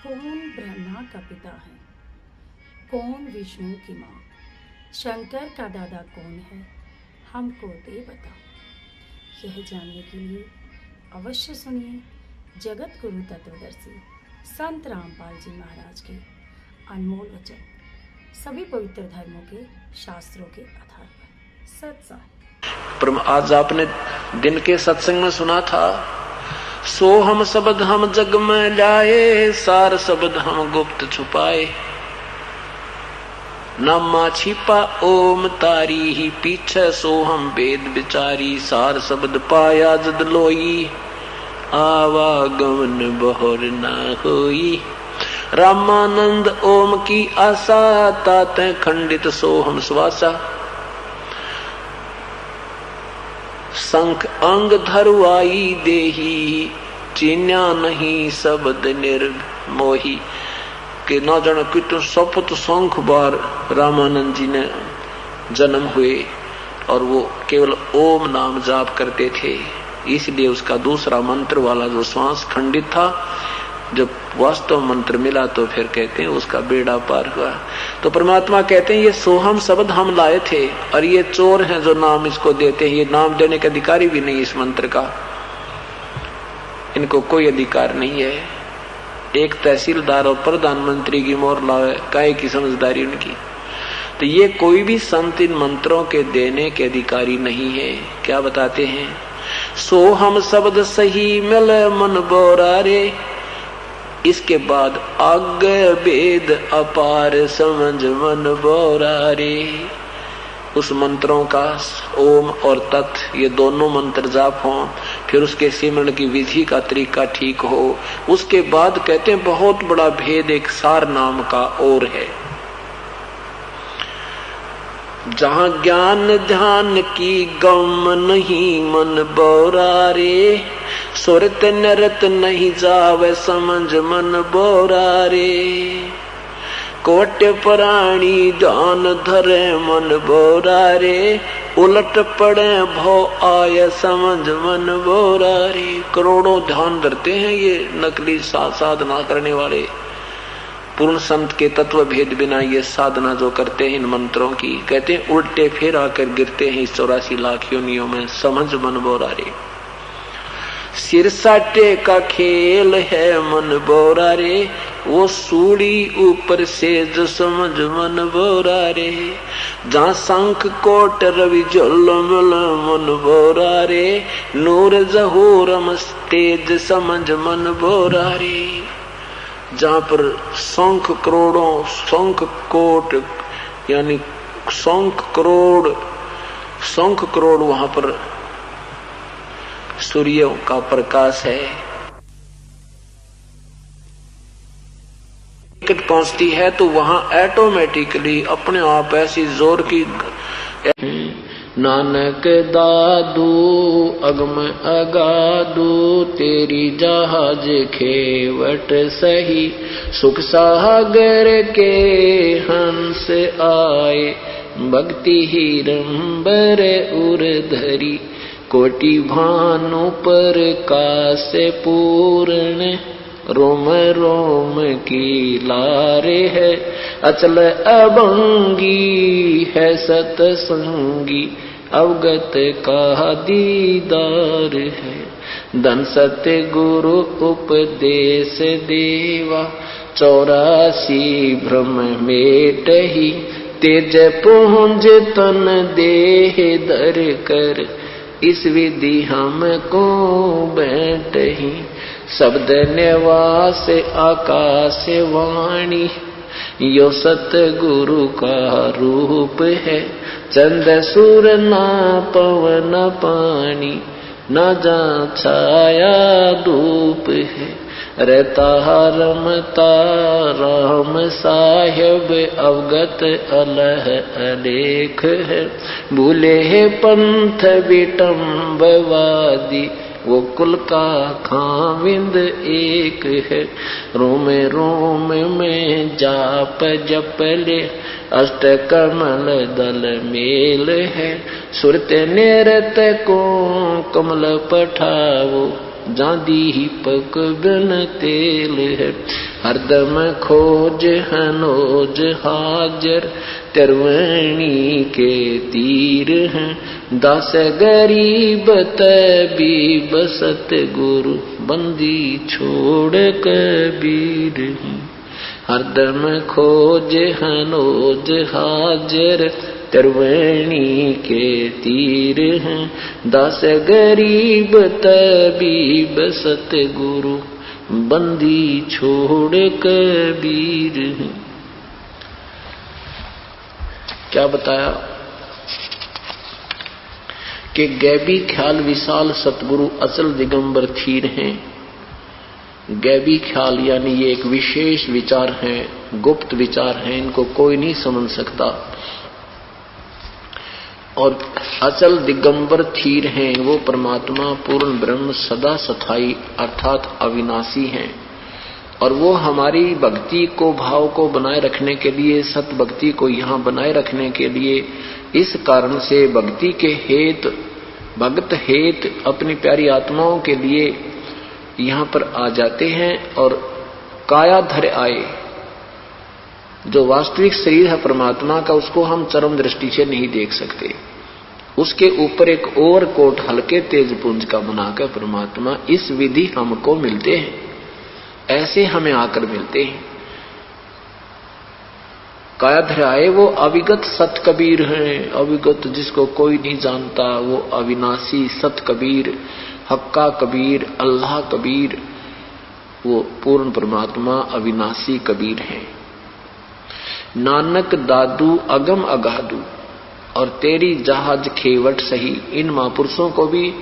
कौन ब्रह्मा का पिता है, कौन विष्णु की माँ, शंकर का दादा कौन है, हमको दे बता। यह जानने के लिए अवश्य सुनिए जगत गुरु तत्वदर्शी संत रामपाल जी महाराज के अनमोल वचन, सभी पवित्र धर्मों के शास्त्रों के आधार पर सत्संग। पर आज आपने दिन के सत्संग में सुना था, सो हम शब्द हम जग में लाए, सार शब्द हम गुप्त छुपाए। नामा छिपा ओम तारी ही पीछे, सो हम वेद विचारी। सार शब्द पाया जद लोई, आवागमन बहुर न होई। रामानंद ओम की आशा, ताते खंडित सो हम श्वासा। शंख अंग धरुआई देही, चीन्या नहीं शब्द निर्मोही। के न जाने कितने शपथ शंख बार रामानंद जी ने जन्म हुए और वो केवल ओम नाम जाप करते थे, इसलिए उसका दूसरा मंत्र वाला जो श्वास खंडित था, जब वास्तव मंत्र मिला तो फिर कहते हैं उसका बेड़ा पार हुआ। तो परमात्मा कहते हैं ये सोहम शब्द हम लाए थे और ये चोर हैं जो नाम इसको देते हैं। ये नाम देने का अधिकारी भी नहीं इस मंत्र का, इनको कोई अधिकार नहीं है। एक तहसीलदार और प्रधानमंत्री की मोहर लावे, काहे की समझदारी उनकी। तो ये कोई भी संत इन मंत्रों के देने के अधिकारी नहीं है। क्या बताते हैं, सो हम शब्द सही मिले मन बोरा रे। इसके बाद आगे वेद अपार समझ मन बोरा रे। उस मंत्रों का ओम और तत् ये दोनों मंत्र जाप हों, फिर उसके सिमरण की विधि का तरीका ठीक हो, उसके बाद कहते हैं बहुत बड़ा भेद एक सार नाम का और है। जहां ज्ञान ध्यान की गम नहीं मन बोरा रे। सुरत नरत नहीं जावे समझ मन बोरा रे। कोट प्राणी ध्यान धरे मन बोरा रे। उलट पड़े भो आय समझ मन बोरा रे। करोड़ों ध्यान धरते हैं ये नकली साधना करने वाले, पूर्ण संत के तत्व भेद बिना ये साधना जो करते हैं इन मंत्रों की, कहते हैं उल्टे फिर आकर गिरते हैं इस 84 लाख योनियों में समझ मन बोरा रे। सिर साटे का खेल है मन बोरा रे। वो सूड़ी ऊपर से जो समझ मन बोरा रे। जहाँ शंख कोट रवि झोलमल मन बोरा रे। नूर जहूरम तेज समझ मन बोरा रे। जहाँ पर शंख करोड़ों शंख कोट यानी शंख करोड़ वहां पर सूर्य का प्रकाश है। टिकट पहुंचती है तो वहां ऑटोमेटिकली अपने आप ऐसी जोर की। नानक दादू अगम अगादू, तेरी जहाज खेवट सही। सुख सागर के हंस आए, भक्ति ही रंबर उर धरी। कोटि भानु पर काश पूर्ण, रोम रोम की लारे है। अचल अभंगी है सतसंगी, अवगत का दीदार है। धन सत्य गुरु उपदेश देवा, 84 भ्रम मेटहि। तेज पुंज तन देह धर कर, इस विधि हमको बैठही। शब्द निवास आकाश वाणी, यो सतगुरु का रूप है। चंद सूर ना पवन पानी, न जा छाया धूप है। रहता रमता राम साहेब, अवगत अलह अलेख है। भूले है पंथ विटम्बवादी, वो कुल का खाविंद एक है। रोम रोम में जाप जप ले, अष्ट कमल दल मेल है। सुरत निरत को कमल पठावो, जादी ही पक बिन तेल है। हरदम खोज हनोज हाजर तिरवणी के तीर हैं। दास गरीब तबी बसत गुरु बंदी छोड़ कबीर हैं। हरदम खोज हनोज हाजर तिरवणी के तीर हैं। दास गरीब तबी बसत गुरु बंदी छोड़ कबीर हैं। क्या बताया कि गैबी ख्याल विशाल सतगुरु अचल दिगंबर थीर हैं। गैबी ख्याल यानी ये एक विशेष विचार है, गुप्त विचार है, इनको कोई नहीं समझ सकता। और अचल दिगंबर थीर हैं वो परमात्मा पूर्ण ब्रह्म सदा सथाई अर्थात अविनाशी हैं। और वो हमारी भक्ति को भाव को बनाए रखने के लिए, सत भक्ति को यहाँ बनाए रखने के लिए, इस कारण से भक्ति के हेत भक्त हेत अपनी प्यारी आत्माओं के लिए यहाँ पर आ जाते हैं। और कायाधर आए, जो वास्तविक शरीर है परमात्मा का, उसको हम चरम दृष्टि से नहीं देख सकते। उसके ऊपर एक ओवरकोट हल्के तेज पुंज का बनाकर परमात्मा इस विधि हमको मिलते हैं, ऐसे हमें आकर मिलते हैं। कायाधर आए वो अविगत सत कबीर हैं। अविगत जिसको कोई नहीं जानता, वो अविनाशी सत कबीर, हक्का कबीर, अल्लाह कबीर, वो पूर्ण परमात्मा अविनाशी कबीर हैं। नानक दादू अगम अगाधू और तेरी जहाज खेवट सही। इन महापुरुषों को भी,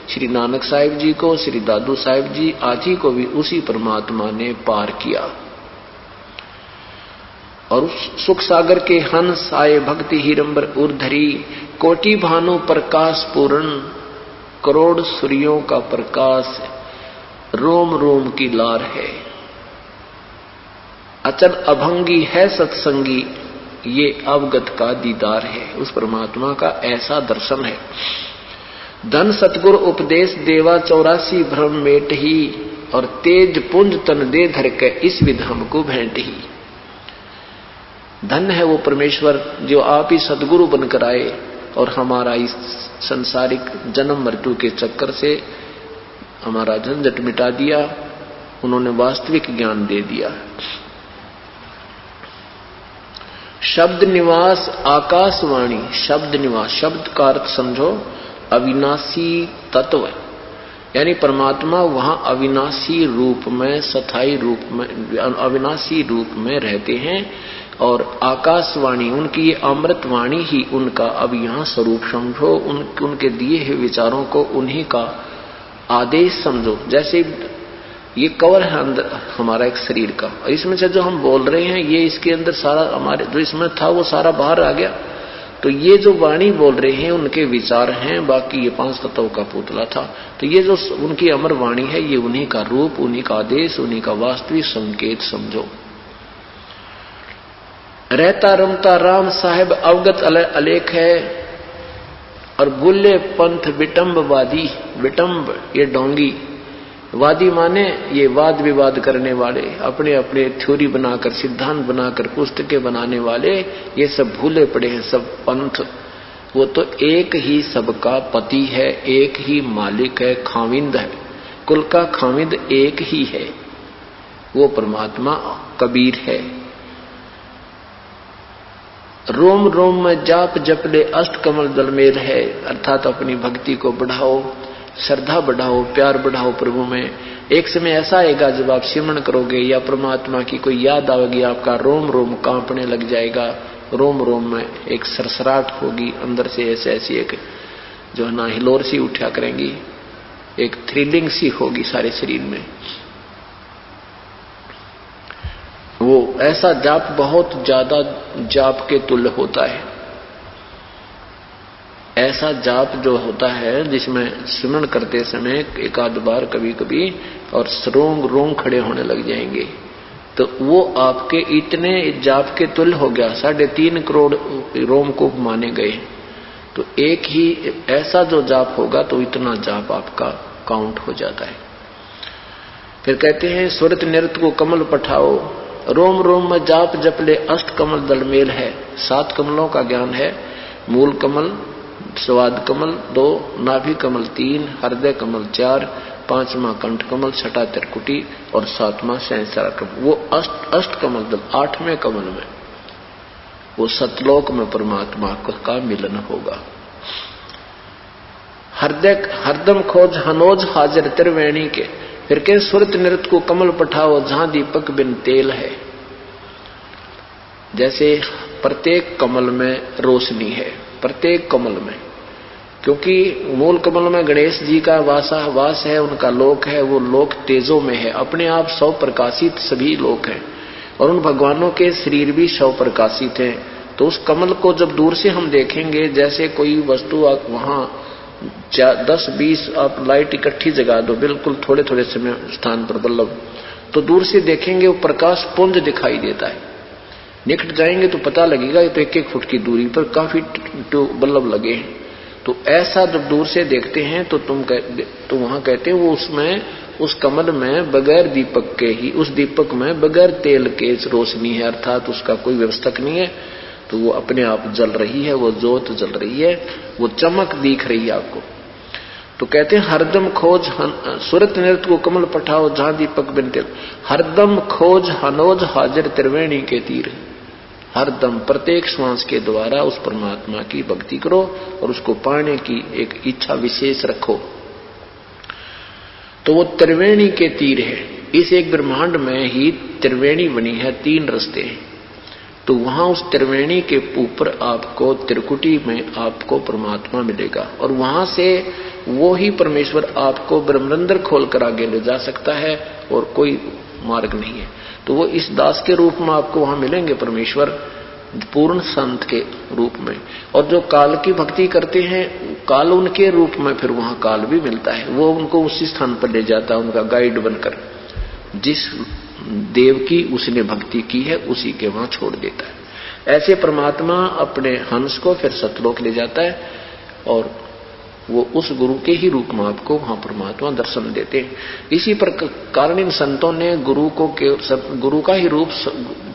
श्री नानक साहिब जी को, श्री दादू साहिब जी आदि को भी उसी परमात्मा ने पार किया। और उस सुख सागर के हंस आए भक्ति हीरंबर उर्धरी। कोटि भानु प्रकाश पूर्ण, करोड़ सूर्यों का प्रकाश रोम रोम की लार है। अचल अभंगी है सत्संगी, ये अवगत का दीदार है। उस परमात्मा का ऐसा दर्शन है। धन सतगुरु उपदेश देवा 84 भ्रम मेट ही। और तेज पुंज तन दे धर के इस विध हमको भेंट ही। धन है वो परमेश्वर जो आप ही सदगुरु बनकर आए और हमारा इस संसारिक जन्म मृत्यु के चक्कर से हमारा झंझट मिटा दिया। उन्होंने वास्तविक ज्ञान दे दिया। शब्द निवास आकाशवाणी। शब्द निवास, शब्द का अर्थ समझो अविनाशी तत्व, यानी परमात्मा वहां अविनाशी रूप में, सथाई रूप में, अविनाशी रूप में रहते हैं। और आकाशवाणी उनकी ये अमृत वाणी ही उनका अब यहाँ स्वरूप समझो। उनके दिए हुए विचारों को उन्हीं का आदेश समझो। जैसे ये कवर है अंदर हमारा एक शरीर का, इसमें से जो हम बोल रहे हैं ये इसके अंदर सारा हमारे जो इसमें था वो सारा बाहर आ गया। तो ये जो वाणी बोल रहे हैं उनके विचार हैं, बाकी ये 5 तत्वों का पुतला था। तो ये जो उनकी अमर वाणी है ये उन्हीं का रूप, उन्हीं का आदेश, उन्हीं का वास्तविक संकेत समझो। रहता रमता राम साहेब अवगत अलेख है। और गुल्ले पंथ विटम्बवादी, विटम्ब ये डोंगी, वादी माने ये वाद विवाद करने वाले, अपने अपने थ्योरी बनाकर, सिद्धांत बनाकर, पुस्तकें बनाने वाले, ये सब भूले पड़े हैं सब पंथ। वो तो एक ही सबका पति है, एक ही मालिक है, खाविंद है, कुल का खाविंद एक ही है, वो परमात्मा कबीर है। रोम रोम में जाप जपले अष्ट कमल दलमेल है, अर्थात अपनी भक्ति को बढ़ाओ, श्रद्धा बढ़ाओ, प्यार बढ़ाओ प्रभु में। एक समय ऐसा आएगा जब आप सिमरण करोगे या परमात्मा की कोई याद आएगी, आपका रोम रोम कांपने लग जाएगा। रोम रोम में एक सरसराहट होगी अंदर से, ऐसी एक जो है ना हिलोर सी उठा करेंगी, एक थ्रिलिंग सी होगी सारे शरीर में। वो ऐसा जाप बहुत ज्यादा जाप के तुल्य होता है। ऐसा जाप जो होता है जिसमें स्मरण करते समय एक आध बार कभी कभी और रोंग रोंग खड़े होने लग जाएंगे, तो वो आपके इतने जाप के तुल्य हो गया। 3.5 करोड़ रोमकूप माने गए। तो एक ही ऐसा जो जाप होगा तो इतना जाप आपका काउंट हो जाता है। फिर कहते हैं सुरत नृत्य को कमल पठाओ, रोम रोम में जाप जपले अष्ट कमल दलमेल है। 7 कमलों का ज्ञान है, मूल कमल, स्वाद कमल 2, नाभि कमल 3, हृदय कमल 4, 5वां कंठ कमल, 6वां त्रिकुटी और 7वां सहस्रार कमल। वो अष्ट कमल दल 8वें कमल में वो सतलोक में परमात्मा का मिलन होगा। हृदय हरदम खोज हनोज हाजिर त्रिवेणी के। फिर के सुरत नृत्य को कमल पठाओ जहां दीपक बिन तेल है। जैसे प्रत्येक कमल में रोशनी है, प्रत्येक कमल में, क्योंकि मूल कमल में गणेश जी का वास है, उनका लोक है, वो लोक तेजों में है, अपने आप 100 प्रकाशित सभी लोक हैं और उन भगवानों के शरीर भी 100 प्रकाशित हैं। तो उस कमल को जब दूर से हम देखेंगे, जैसे कोई वस्तु आप वहां 10-20 आप लाइट इकट्ठी जगा दो बिल्कुल थोड़े थोड़े समय स्थान पर बल्लभ, तो दूर से देखेंगे वो प्रकाश पुंज दिखाई देता है। निकट जाएंगे तो पता लगेगा ये तो 1-1 फुट की दूरी पर काफी बल्लभ लगे हैं। तो ऐसा जब दूर से देखते हैं तो वहां कहते हैं वो उसमें उस कमल में बगैर दीपक के ही, उस दीपक में बगैर तेल के रोशनी है, अर्थात उसका कोई व्यवस्थक नहीं है, तो वो अपने आप जल रही है, वो ज्योत जल रही है, वो चमक दिख रही है आपको। तो कहते हैं हरदम खोज सुरत नृत्य को कमल पठाओ जहां दीपक बिन तेल, हरदम खोज हनोज हाजिर त्रिवेणी के तीर। हरदम प्रत्येक श्वास के द्वारा उस परमात्मा की भक्ति करो और उसको पाने की एक इच्छा विशेष रखो। तो वो त्रिवेणी के तीर है। इस एक ब्रह्मांड में ही त्रिवेणी बनी है, 3 रास्ते हैं। तो वहां उस त्रिवेणी के ऊपर आपको त्रिकुटी में आपको परमात्मा मिलेगा और वहां से वो ही परमेश्वर आपको ब्रह्मरंध्र खोलकर आगे ले जा सकता है और कोई मार्ग नहीं है। तो वो इस दास के रूप में आपको वहां मिलेंगे परमेश्वर, पूर्ण संत के रूप में। और जो काल की भक्ति करते हैं, काल उनके रूप में फिर वहां काल भी मिलता है, वो उनको उसी स्थान पर ले जाता है, उनका गाइड बनकर। जिस देव की उसने भक्ति की है उसी के वहां छोड़ देता है। ऐसे परमात्मा अपने हंस को फिर सतलोक ले जाता है और वो उस गुरु के ही रूप में आपको वहां परमात्मा दर्शन देते हैं। इसी पर कारण इन संतों ने गुरु का ही रूप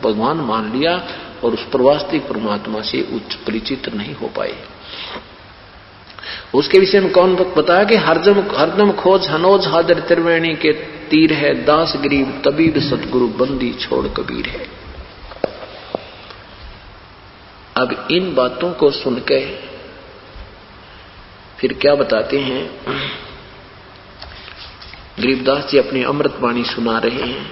भगवान मान लिया और उस वास्तविक परमात्मा से उच्च परिचित नहीं हो पाए। उसके विषय में कौन बताया कि हरदम खोज हनोज हाजिर त्रिवेणी के तीर है, दास गरीब तबीब सतगुरु बंदी छोड़ कबीर है। अब इन बातों को सुनकर फिर क्या बताते हैं, गरीबदास जी अपनी अमृत वाणी सुना रहे हैं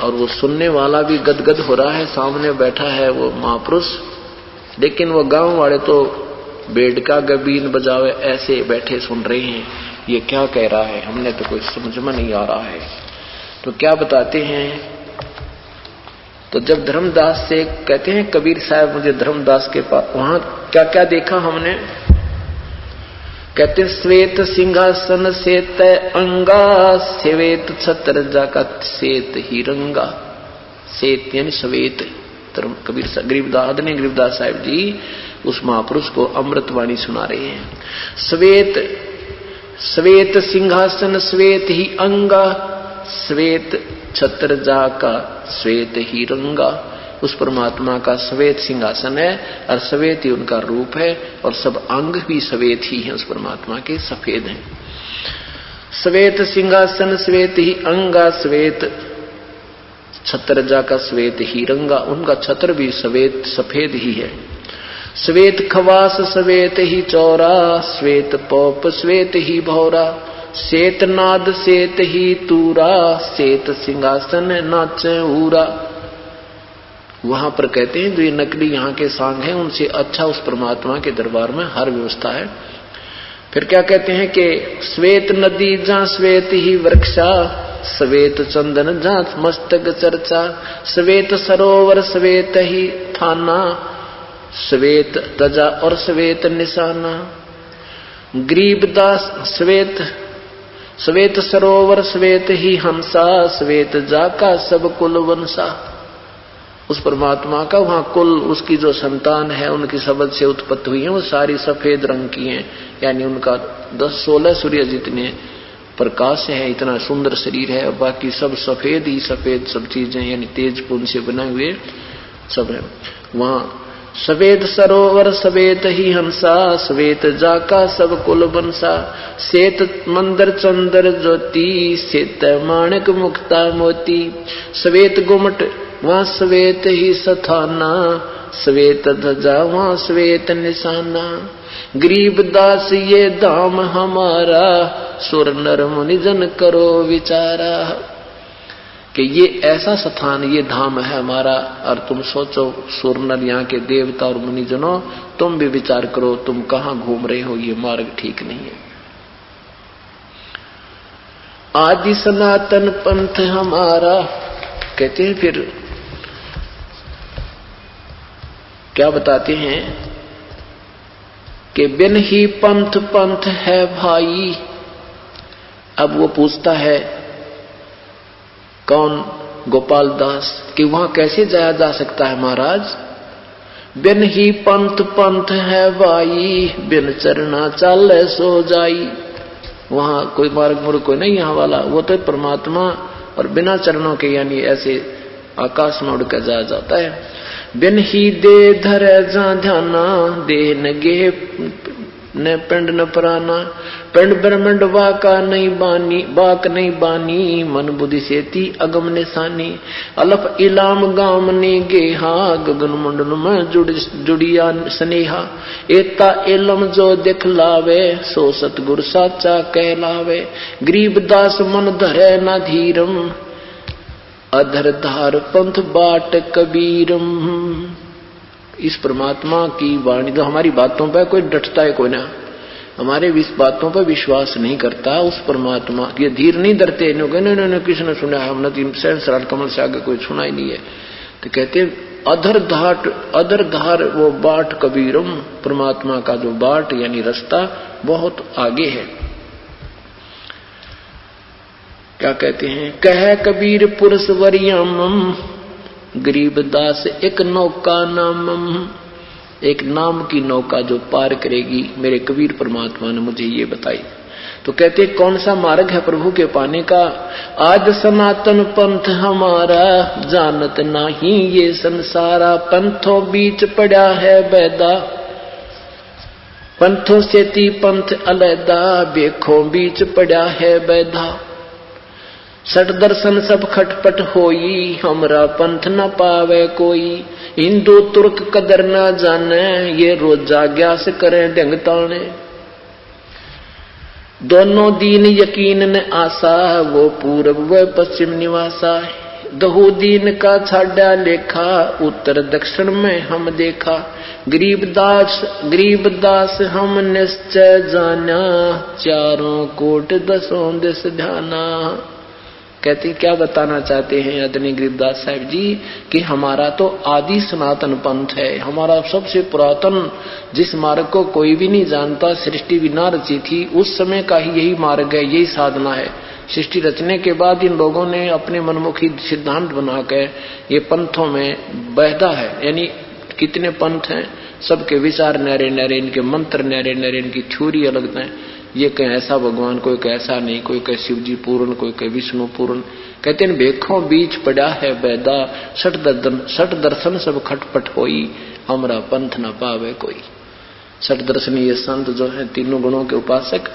और वो सुनने वाला भी गदगद हो रहा है। सामने बैठा है वो महापुरुष, लेकिन वो गांव वाले तो बेडका गबीन बजावे ऐसे बैठे सुन रहे हैं, ये क्या कह रहा है, हमने तो कोई समझ में नहीं आ रहा है। तो क्या बताते हैं, तो जब धर्मदास से कहते हैं कबीर साहब मुझे धर्मदास के पास, वहां क्या क्या देखा हमने, कहते श्वेत सिंहासन से तय अंगा, श्वेत छत्र जागत श्वेत ही रंगा। श्वेत यानी श्वेत, कबीर गरीबदास साहिब जी उस महापुरुष को अमृतवाणी सुना रहे हैं। श्वेत सिंहासन श्वेत ही अंगा, श्वेत छत्र जाका श्वेत ही रंगा। उस परमात्मा का श्वेत सिंहासन है और श्वेत ही उनका रूप है और सब अंग भी श्वेत ही हैं, उस परमात्मा के सफेद हैं। श्वेत सिंहासन श्वेत ही अंगा, श्वेत छत्र जाका श्वेत ही रंगा। उनका छत्र भी श्वेत सफेद ही है। श्वेत खवास श्वेत ही चौरा, श्वेत पोप श्वेत ही भौरा। श्वेत नाद श्वेत ही तूरा, श्वेत सिंहासन नाचे ऊरा। वहां पर कहते हैं जो ये नकली यहाँ के सांग हैं उनसे अच्छा उस परमात्मा के दरबार में हर व्यवस्था है। फिर क्या कहते हैं कि श्वेत नदी जहाँ श्वेत ही वृक्षा, श्वेत चंदन जहाँ मस्तक चर्चा। श्वेत सरोवर श्वेत ही थाना, श्वेत ध्वजा और श्वेत निशाना। गरीबदास श्वेत सरोवर श्वेत ही हंसा, श्वेत जाका सब कुल वंशा। उस परमात्मा का वहां कुल, उसकी जो संतान है उनकी शब्द से उत्पत्ति हुई है वो सारी सफेद रंग की हैं, यानी उनका 10-16 सूर्य जितने प्रकाश है, इतना सुंदर शरीर है, और बाकी सब सफेद ही सफेद सब चीजें, यानी तेज पुंज से बने हुए सब है। वहां सवेत सरोवर सवेत ही हंसा, सवेत जाका सब कुल बंसा, सेत मंदिर चंद्र ज्योति, सेत माणक मुक्ता मोती, सवेत गुमट वहां सवेत ही सथाना, सवेत ध्वजा वहां सवेत निशाना, गरीब दास ये धाम हमारा, सुर नर मुनि जन करो विचारा। कि ये ऐसा स्थान, ये धाम है हमारा, और तुम सोचो सुर नर यहाँ के देवता और मुनिजनों, तुम भी विचार करो तुम कहाँ घूम रहे हो, ये मार्ग ठीक नहीं है। आदि सनातन पंथ हमारा, कहते हैं फिर क्या बताते हैं कि बिन ही पंथ पंथ है भाई। अब वो पूछता है कौन, गोपाल दास, कि वहां कैसे जाया जा सकता है महाराज। बिन ही पंथ पंथ है भाई, बिन चरना चाले सो जाई। वहां कोई मार्ग मुर्ग कोई नहीं यहाँ वाला, वो तो परमात्मा, और बिना चरणों के यानी ऐसे आकाश में उड़कर जाया जाता है। बिन ही दे धरे जा ध्याना, देह न गे न पिंड न पराना, पिंड ब्रह्मंड वाका नहीं बानी, बाक नहीं बानी, मन बुद्धि सेती अगम निशानी, अलफ इलाम गाम ने गेहा, गगन मंडल में जुड़िया स्नेहा, एता इलम जो दिखलावे, सो सतगुर साचा कहलावे, गरीब दास मन धरे न धीरम, अधर धार पंथ बाट कबीरम। इस परमात्मा की वाणी, तो हमारी बातों पर कोई डटता है कोई ना, हमारे इस बातों पर विश्वास नहीं करता, उस परमात्मा ये धीर नहीं धरते, नहीं किसने सुना है, हमने तो सहस्रार कमल से आगे कोई सुना ही नहीं है। तो कहते अधर धार वो बाट कबीरम, परमात्मा का जो बाट यानी रास्ता बहुत आगे है। क्या कहते हैं, कह कबीर पुरुष वरियम, गरीब दास एक नौका नामम, एक नाम की नौका जो पार करेगी, मेरे कबीर परमात्मा ने मुझे ये बताई। तो कहते कौन सा मार्ग है प्रभु के पाने का। आज सनातन पंथ हमारा, जानत नहीं ये संसारा, पंथों बीच पड़ा है बैदा, पंथों से ती पंथ अलैदा, बेखों बीच पड़ा है बैदा, सठ दर्शन सब खटपट होई, हमरा पंथ न पावे कोई, हिंदू तुर्क कदर न जाने, ये रोजा ग्यास करें ढंगताने, दोनों दीन यकीन न आशा, वो पूर्व व पश्चिम निवासा, दहु दीन का छाड़ा लेखा, उत्तर दक्षिण में हम देखा, गरीब दास हम निश्चय जाना, चारों कोट दसों दिस ध्याना। कहते क्या बताना चाहते हैं आदरणीय गरीबदास साहब जी कि हमारा तो आदि सनातन पंथ है, हमारा सबसे पुरातन, जिस मार्ग को कोई भी नहीं जानता, सृष्टि भी ना रची थी, उस समय का ही यही मार्ग है, यही साधना है। सृष्टि रचने के बाद इन लोगों ने अपने मनमुखी सिद्धांत बनाकर ये पंथों में बहदा है, यानी कितने पंथ हैं, सबके विचार न्यारे न्यारे, इनके मंत्र न्यारे न्यारे, इनकी थ्योरी अलग है। ये कहे ऐसा भगवान, कोई कहे ऐसा नहीं, कोई कहे शिव जी पूर्ण, कोई कहे विष्णु पूर्ण। कहते हैं बेखों बीच पड़ा है बैदा, सठ दर्शन सब खटपट होई, हमरा पंथ न पावे कोई। सठ दर्शन ये संत जो है तीनों गुणों के उपासक,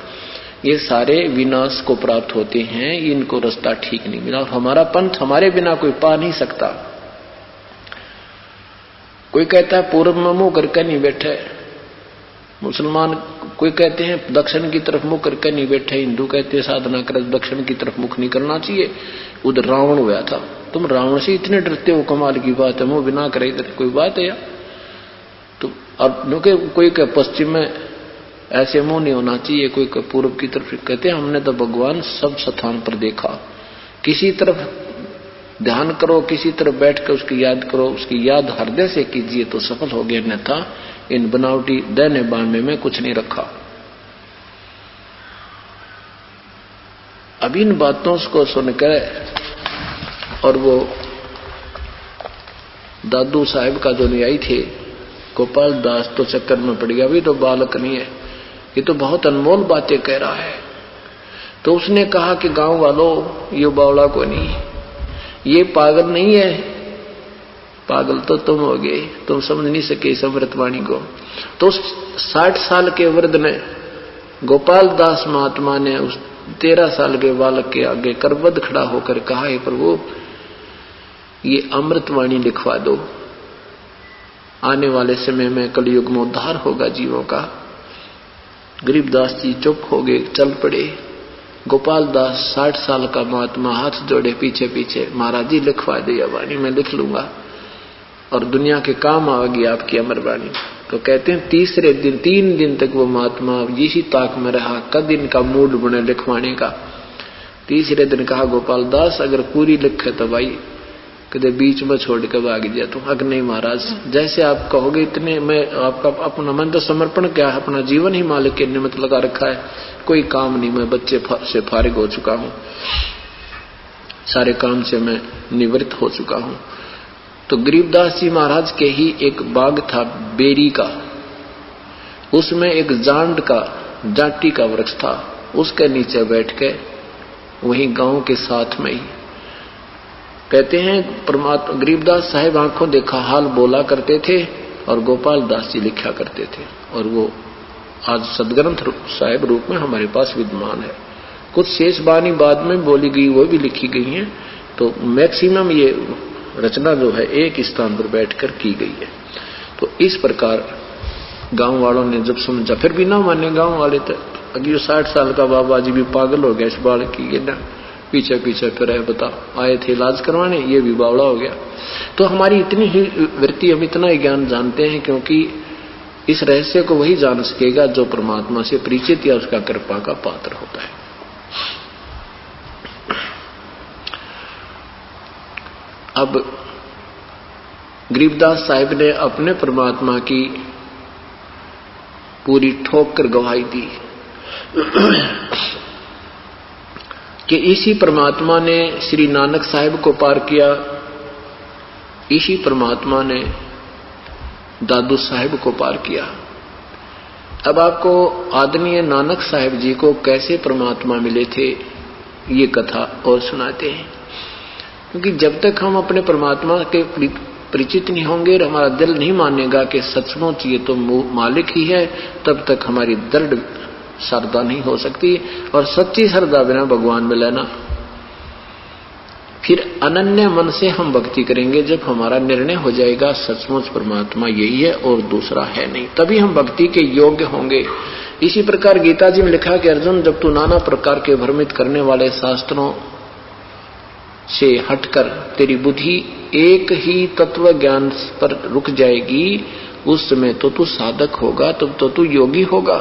ये सारे विनाश को प्राप्त होते हैं, इनको रास्ता ठीक नहीं मिला, और हमारा पंथ हमारे बिना कोई पा नहीं सकता। कोई कहता है पूर्व में मुंह करके नहीं बैठे मुसलमान, कोई कहते हैं दक्षिण की तरफ मुख करके नहीं बैठे, हिंदू कहते हैं साधना कर दक्षिण की तरफ मुख नहीं करना चाहिए। उधर रावण हुआ था, तुम रावण से इतने डरते हो, कमाल की बात है, मुंह बिना करे इधर कोई बात है यार। तो और कोई कह पश्चिम में ऐसे मुंह नहीं होना चाहिए, कोई कह पूर्व की तरफ। कहते हैं हमने तो भगवान सब स्थान पर देखा, किसी तरफ ध्यान करो, किसी तरफ बैठ कर उसकी याद करो, उसकी याद हृदय से कीजिए तो सफल हो गया, अन्यथा इन बनावटी दैने बाने में कुछ नहीं रखा। अब इन बातों को सुनकर और वो दादू साहब का जो न्यायी थे गोपाल दास तो चक्कर में पड़ गया, अभी तो बालक नहीं है, ये तो बहुत अनमोल बातें कह रहा है। तो उसने कहा कि गांव वालों, ये बावला को नहीं, ये पागल नहीं है, पागल तो तुम हो गए, तुम समझ नहीं सके इस अमृतवाणी को। तो 60 साल के वृद्ध ने, गोपाल दास महात्मा ने उस 13 साल के बालक के आगे करबद्ध खड़ा होकर कहा, हे प्रभु, ये अमृतवाणी लिखवा दो, आने वाले समय में कलयुग में उद्धार होगा जीवों का। गरीबदास जी चुप हो गए, चल पड़े। गोपाल दास 60 साल का महात्मा हाथ जोड़े पीछे पीछे, महाराज जी लिखवा दे यह वाणी, मैं लिख लूंगा और दुनिया के काम आएगी आपकी अमरवाणी। तो कहते हैं तीसरे दिन 3 दिन तक वो महात्मा इसी ताक में रहा, कद इनका मूड बने लिखवाने का। तीसरे दिन कहा, गोपाल दास अगर पूरी लिखे तो भाई, कदे बीच में छोड़ के भाग जाए तुम। अगर नहीं महाराज, जैसे आप कहोगे इतने, मैं आपका अपना मन तो समर्पण क्या है, अपना जीवन ही मालिक के निमित्त लगा रखा है, कोई काम नहीं, मैं बच्चे से फारिग हो चुका हूं, सारे काम से मैं निवृत्त हो चुका हूं। तो गरीबदास जी महाराज के ही एक बाग था बेरी का, उसमें एक जाटी का वृक्ष था, उसके नीचे बैठ के वहीं गांव के साथ में ही कहते हैं परमात्मा गरीबदास साहेब आंखों देखा हाल बोला करते थे और गोपाल दास जी लिखा करते थे, और वो आज सदग्रंथ साहिब रूप में हमारे पास विद्यमान है। कुछ शेष वाणी बाद में बोली गई, वो भी लिखी गई हैं। तो मैक्सिमम ये रचना जो है एक स्थान पर बैठकर की गई है। तो इस प्रकार गांव वालों ने जब समझा, फिर भी ना माने गांव वाले, तो अभी 60 साल का बाबा जी भी पागल हो गया इस बालक की, ना पीछे पीछे फिर बता आए थे इलाज करवाने, ये भी बावड़ा हो गया। तो हमारी इतनी ही वृत्ति, हम इतना ही ज्ञान जानते हैं, क्योंकि इस रहस्य को वही जान सकेगा जो परमात्मा से परिचित या उसका कृपा का पात्र होता है। अब गरीबदास साहिब ने अपने परमात्मा की पूरी ठोक कर गवाही दी कि इसी परमात्मा ने श्री नानक साहिब को पार किया, इसी परमात्मा ने दादू साहिब को पार किया। अब आपको आदरणीय नानक साहिब जी को कैसे परमात्मा मिले थे ये कथा और सुनाते हैं, क्योंकि जब तक हम अपने परमात्मा के परिचित नहीं होंगे और हमारा दिल नहीं मानेगा कि सचमुच ये तो मालिक ही है, तब तक हमारी दृढ़ श्रद्धा नहीं हो सकती। और सच्ची श्रद्धा बिना भगवान में लेना, फिर अनन्य मन से हम भक्ति करेंगे जब हमारा निर्णय हो जाएगा सचमुच परमात्मा यही है और दूसरा है नहीं, तभी हम भक्ति के योग्य होंगे। इसी प्रकार गीता जी में लिखा कि अर्जुन, जब तू नाना प्रकार के भ्रमित करने वाले शास्त्रों से हटकर तेरी बुद्धि एक ही तत्व ज्ञान पर रुक जाएगी, उस समय तो तू साधक होगा, तब तो तू योगी होगा,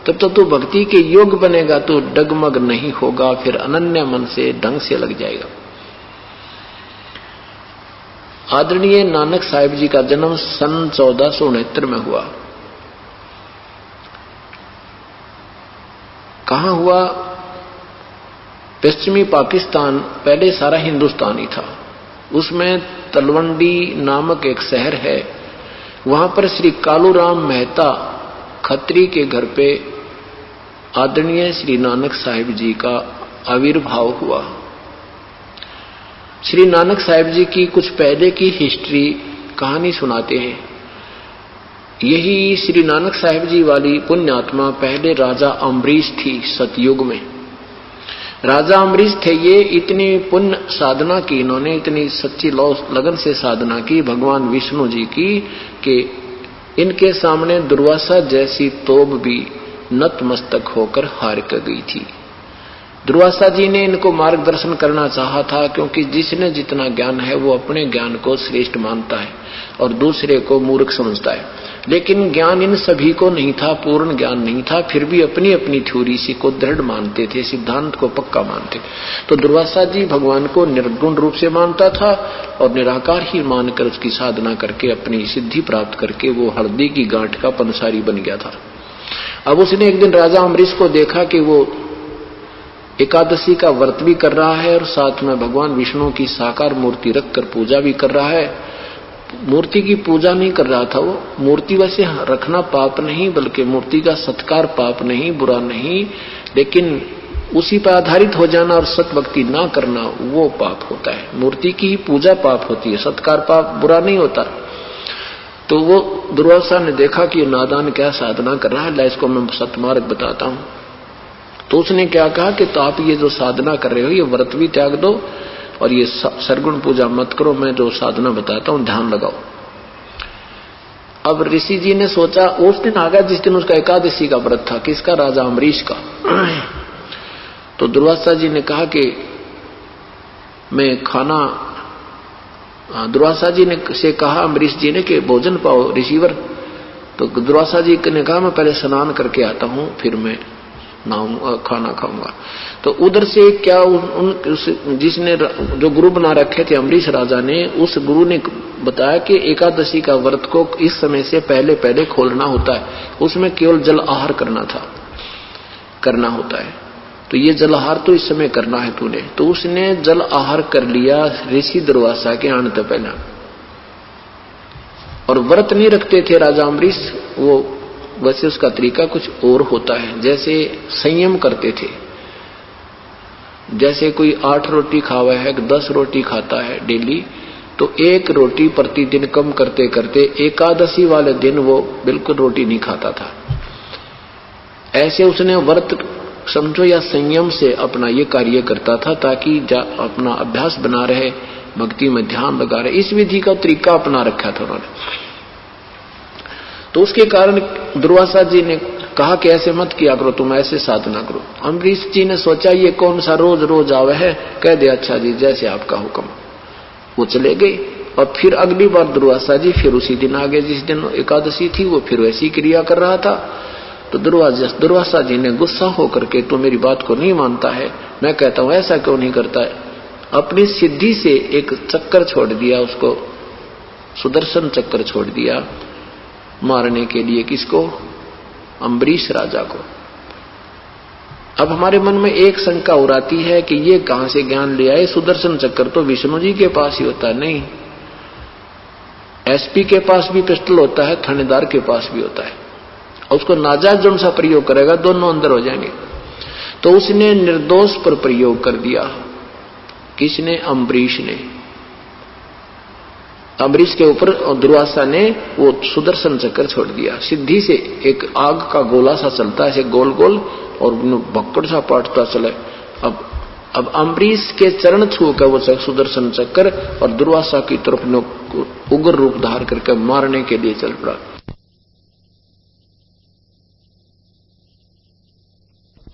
तब तो तू भक्ति के योग्य बनेगा, तू डगमग नहीं होगा, फिर अनन्य मन से ढंग से लग जाएगा। आदरणीय नानक साहिब जी का जन्म सन 1469 में हुआ। कहां हुआ? पश्चिमी पाकिस्तान, पहले सारा हिंदुस्तान ही था, उसमें तलवंडी नामक एक शहर है, वहां पर श्री कालूराम मेहता खत्री के घर पे आदरणीय श्री नानक साहिब जी का आविर्भाव हुआ। श्री नानक साहिब जी की कुछ पहले की हिस्ट्री कहानी सुनाते हैं। यही श्री नानक साहिब जी वाली पुण्यात्मा पहले राजा अम्बरीश थी सतयुग में। राजा अम्बरीश थे, ये इतनी पुण्य साधना की, इन्होंने इतनी सच्ची लगन से साधना की भगवान विष्णु जी की कि इनके सामने दुर्वासा जैसी तोब भी नतमस्तक होकर हार कर गई थी। दुर्वासा जी ने इनको मार्गदर्शन करना चाहा था, क्योंकि जिसने जितना ज्ञान है वो अपने ज्ञान को श्रेष्ठ मानता है और दूसरे को मूर्ख समझता है, लेकिन ज्ञान इन सभी को नहीं था, पूर्ण ज्ञान नहीं था, फिर भी अपनी अपनी थ्योरी से को दृढ़ मानते थे, सिद्धांत को पक्का मानते। तो दुर्वासा जी भगवान को निर्गुण रूप से मानता था और निराकार ही मानकर उसकी साधना करके अपनी सिद्धि प्राप्त करके वो हल्दी की गांठ का पंसारी बन गया था। अब उसने एक दिन राजा अम्बरीश को देखा कि वो एकादशी का व्रत भी कर रहा है और साथ में भगवान विष्णु की साकार मूर्ति रखकर पूजा भी कर रहा है। मूर्ति की पूजा नहीं कर रहा था वो, मूर्ति वैसे रखना पाप नहीं, बल्कि मूर्ति का सत्कार पाप नहीं, बुरा नहीं, लेकिन उसी पर आधारित हो जाना और सत भक्ति ना करना वो पाप होता है। मूर्ति की पूजा पाप होती है, सत्कार पाप बुरा नहीं होता। तो वो दुर्वासा ने देखा कि नादान क्या साधना कर रहा है, ला इसको मैं सतमार्ग बताता हूं। तो उसने क्या कहा कि तो आप ये जो साधना कर रहे हो ये व्रत भी त्याग दो और ये सरगुण पूजा मत करो, मैं जो साधना बताता हूं ध्यान लगाओ। अब ऋषि जी ने सोचा, उस दिन आ गया जिस दिन उसका एकादशी का व्रत था, किसका? राजा अम्बरीश का। तो दुर्वासा जी ने कहा कि मैं खाना, दुर्वासा जी ने से कहा अम्बरीश जी ने कि भोजन पाओ ऋषिवर। तो दुर्वासा जी ने कहा मैं पहले स्नान करके आता हूं फिर मैं खाना खाऊंगा। तो उधर से क्या जिसने जो गुरु बना रखे थे अम्बरीश राजा ने, उस गुरु ने बताया कि एकादशी का व्रत को इस समय से पहले पहले खोलना होता है, उसमें केवल जल आहार करना होता है। तो ये जल आहार तो इस समय करना है तूने। तो उसने जल आहार कर लिया ऋषि दुर्वासा के आने से पहले। और व्रत नहीं रखते थे राजा अम्बरीश, वो वैसे उसका तरीका कुछ और होता है, जैसे संयम करते थे। जैसे कोई 8 रोटी खावा है, 10 रोटी खाता है डेली, तो 1 रोटी प्रतिदिन कम करते करते एकादशी वाले दिन वो बिल्कुल रोटी नहीं खाता था। ऐसे उसने व्रत समझो या संयम से अपना ये कार्य करता था ताकि अपना अभ्यास बना रहे, भक्ति में ध्यान लगा रहे। इस विधि का तरीका अपना रखा था उन्होंने। तो उसके कारण दुर्वासा जी ने कहा कि ऐसे मत किया करो, तुम ऐसे साधना करो। अम्बरीश जी ने सोचा ये कौन सा रोज रोज आवे है, कह दे अच्छा जी जैसे आपका हुक्म। वो चले गए और फिर अगली बार दुर्वासा जी फिर उसी दिन आ गए जिस दिन एकादशी थी, वो फिर वैसी क्रिया कर रहा था। तो दुर्वासा जी ने गुस्सा होकर के तो मेरी बात को नहीं मानता है, मैं कहता हूं ऐसा क्यों नहीं करता है। अपनी सिद्धि से एक चक्कर छोड़ दिया, उसको सुदर्शन चक्कर छोड़ दिया मारने के लिए। किसको? अम्बरीश राजा को। अब हमारे मन में एक शंका उड़ाती है कि ये कहां से ज्ञान ले आए, सुदर्शन चक्कर तो विष्णु जी के पास ही होता है। नहीं, एसपी के पास भी पिस्टल होता है, थानेदार के पास भी होता है। उसको नाजायज जौन सा प्रयोग करेगा दोनों अंदर हो जाएंगे। तो उसने निर्दोष पर प्रयोग कर दिया। किसने? अम्बरीश ने। अम्बरीश के ऊपर दुर्वासा ने वो सुदर्शन चक्कर छोड़ दिया। सिद्धि से एक आग का गोला सा चलता है, ऐसे गोल गोल, और भक्कड़ सा पाटता चले। अब अम्बरीश के चरण छू कर वो सुदर्शन चक्कर और दुर्वासा की तरफ उग्र रूप धार करके मारने के लिए चल पड़ा।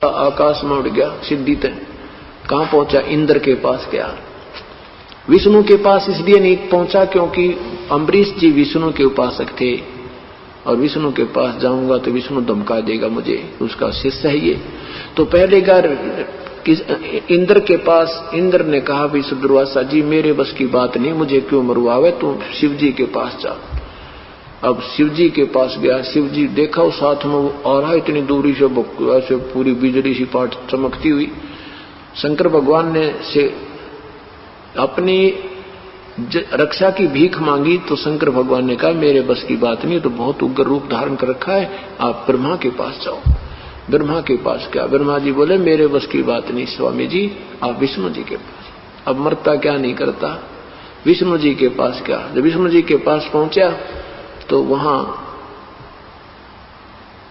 आकाश में उड़ गया, सिद्धि तक कहां पहुंचा? इंद्र के पास गया। विष्णु के पास इसलिए नहीं पहुंचा क्योंकि अम्बरीश जी विष्णु के उपासक थे, और विष्णु के पास जाऊंगा तो विष्णु धमका देगा मुझे, उसका शिष्य है ये। तो पहले बार इंद्र के पास, इंद्र ने कहा भी दुर्वासा जी मेरे बस की बात नहीं, मुझे क्यों मरवावे, तुम शिव जी के पास जा। अब शिव जी के पास गया, शिव जी देखा उस साथ में वो आ रहा, इतनी दूरी से ऐसे पूरी बिजली सी पाट चमकती हुई। शंकर भगवान ने से अपनी रक्षा की भीख मांगी तो शंकर भगवान ने कहा मेरे बस की बात नहीं, तो बहुत उग्र रूप धारण कर रखा है, आप ब्रह्मा के पास जाओ। ब्रह्मा के पास क्या? ब्रह्मा जी बोले मेरे बस की बात नहीं स्वामी जी, आप विष्णु जी के पास। अब मरता क्या नहीं करता, विष्णु जी के पास क्या। जब विष्णु जी के पास पहुंचा तो वहां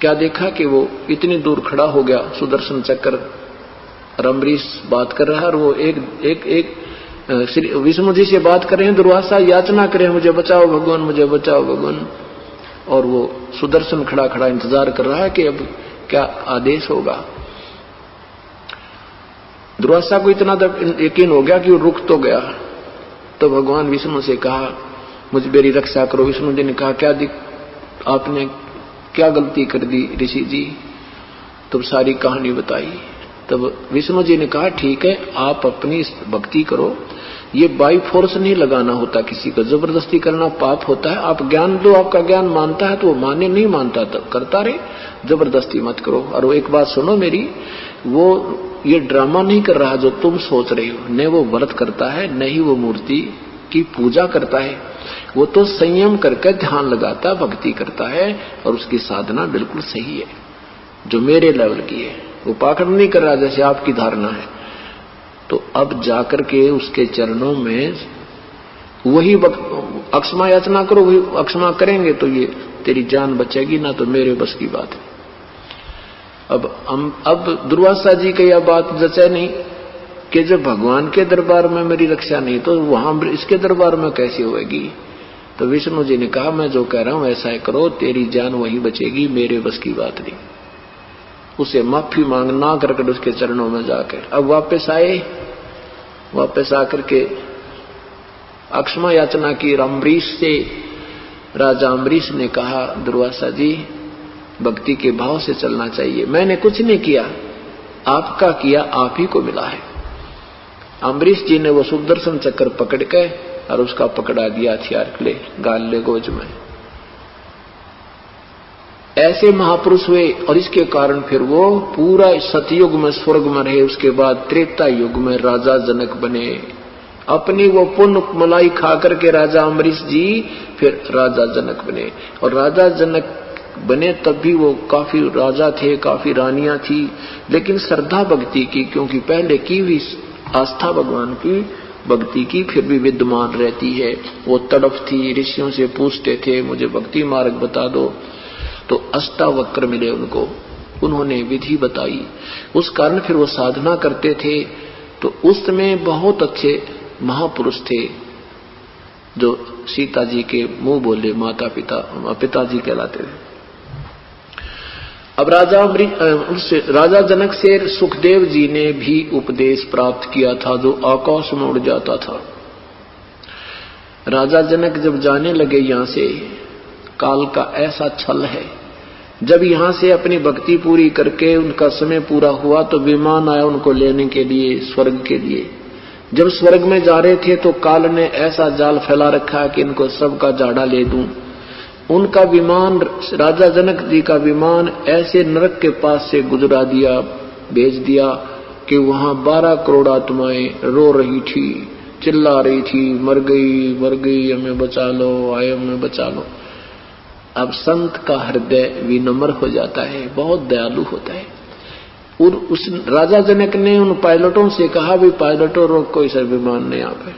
क्या देखा कि वो इतनी दूर खड़ा हो गया सुदर्शन चक्र, अम्बरीश बात कर रहा है, और वो एक विष्णु जी से बात कर रहे हैं, दुर्वासा याचना करे मुझे बचाओ भगवान, मुझे बचाओ भगवान। और वो सुदर्शन खड़ा खड़ा इंतजार कर रहा है कि अब क्या आदेश होगा। दुर्वासा को इतना यकीन हो गया कि वो रुक तो गया। तो भगवान विष्णु से कहा मुझे मेरी रक्षा करो। विष्णु जी ने कहा क्या आपने क्या गलती कर दी ऋषि जी? तब सारी कहानी बताई। तब विष्णु जी ने कहा ठीक है आप अपनी भक्ति करो, ये बाई फोर्स नहीं लगाना होता, किसी को जबरदस्ती करना पाप होता है। आप ज्ञान दो, आपका ज्ञान मानता है तो वो माने, नहीं मानता तो करता रहे, जबरदस्ती मत करो। और वो एक बात सुनो मेरी, वो ये ड्रामा नहीं कर रहा जो तुम सोच रहे हो, न वो व्रत करता है न ही वो मूर्ति की पूजा करता है, वो तो संयम करके ध्यान लगाता, भक्ति करता है, और उसकी साधना बिल्कुल सही है जो मेरे लेवल की है। वो पाखंड नहीं कर रहा जैसे आपकी धारणा है। तो अब जाकर के उसके चरणों में वही अक्षमा याचना करो, वही अक्षमा करेंगे तो ये तेरी जान बचेगी, ना तो मेरे बस की बात है। अब दुर्वासा जी का यह बात जचे नहीं कि जब भगवान के दरबार में मेरी रक्षा नहीं तो वहां इसके दरबार में कैसे होगी। तो विष्णु जी ने कहा मैं जो कह रहा हूं ऐसा ही करो, तेरी जान वही बचेगी, मेरे बस की बात नहीं। उसे माफी मांगना करके उसके चरणों में जाकर अब वापस आए, वापस आकर के अक्षमा याचना की अम्बरीश से। राजा अम्बरीश ने कहा दुर्वासा जी भक्ति के भाव से चलना चाहिए, मैंने कुछ नहीं किया, आपका किया आप ही को मिला है। अम्बरीश जी ने वो सुदर्शन चक्र पकड़ के और उसका पकड़ा दिया हथियार ले गाल गोज में। ऐसे महापुरुष हुए और इसके कारण फिर वो पूरा सतयुग में स्वर्ग में रहे। उसके बाद त्रेता युग में राजा जनक बने। अपनी वो पुण्य मलाई खा करके राजा अम्बरीश जी फिर राजा जनक बने। और राजा जनक बने तब भी वो काफी राजा थे, काफी रानियां थी, लेकिन श्रद्धा भक्ति की, क्योंकि पहले की हुई आस्था भगवान की भक्ति की फिर भी विद्यमान रहती है। वो तड़फ थी, ऋषियों से पूछते थे मुझे भक्ति मार्ग बता दो, तो अष्टावक्र मिले उनको, उन्होंने विधि बताई, उस कारण फिर वो साधना करते थे। तो उस समय बहुत अच्छे महापुरुष थे जो सीता जी के मुंह बोले माता पिताजी कहलाते थे। अब राजा जनक से सुखदेव जी ने भी उपदेश प्राप्त किया था जो आकाश में उड़ जाता था। राजा जनक जब जाने लगे यहां से, काल का ऐसा छल है, जब यहां से अपनी भक्ति पूरी करके उनका समय पूरा हुआ तो विमान आया उनको लेने के लिए स्वर्ग के लिए। जब स्वर्ग में जा रहे थे तो काल ने ऐसा जाल फैला रखा कि इनको सबका जाड़ा ले दूं। उनका विमान, राजा जनक जी का विमान ऐसे नरक के पास से गुजरा दिया, भेज दिया कि वहां 12 करोड़ आत्माएं रो रही थी, चिल्ला रही थी, मर गई हमें बचा लो, आए हमें बचा लो। अब संत का हृदय विनम्र हो जाता है, बहुत दयालु होता है। और उस राजा जनक ने उन पायलटों से कहा भी पायलटों रोको इस विमान ने यहाँ पे।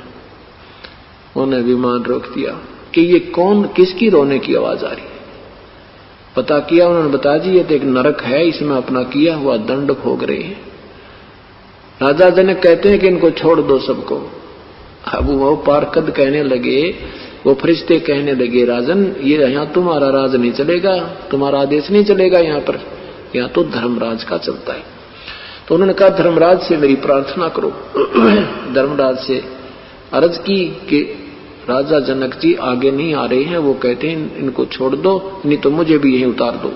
उन्हें विमान रोक दिया कि ये कौन, किसकी रोने की आवाज आ रही है। पता किया, उन्होंने बता दी ये तो एक नरक है, इसमें अपना किया हुआ दंड भोग रहे हैं। राजा जनक कहते हैं कि इनको छोड़ दो सबको। अब वो पारकद कहने लगे, वो फरिश्ते कहने लगे राजन ये यहाँ तुम्हारा राज नहीं चलेगा, तुम्हारा आदेश नहीं चलेगा यहाँ पर, यहाँ तो धर्मराज का चलता है। तो उन्होंने कहा धर्मराज से मेरी प्रार्थना करो। धर्मराज से अर्ज की कि राजा जनक जी आगे नहीं आ रहे हैं, वो कहते हैं इनको छोड़ दो, नहीं तो मुझे भी यहीं उतार दो।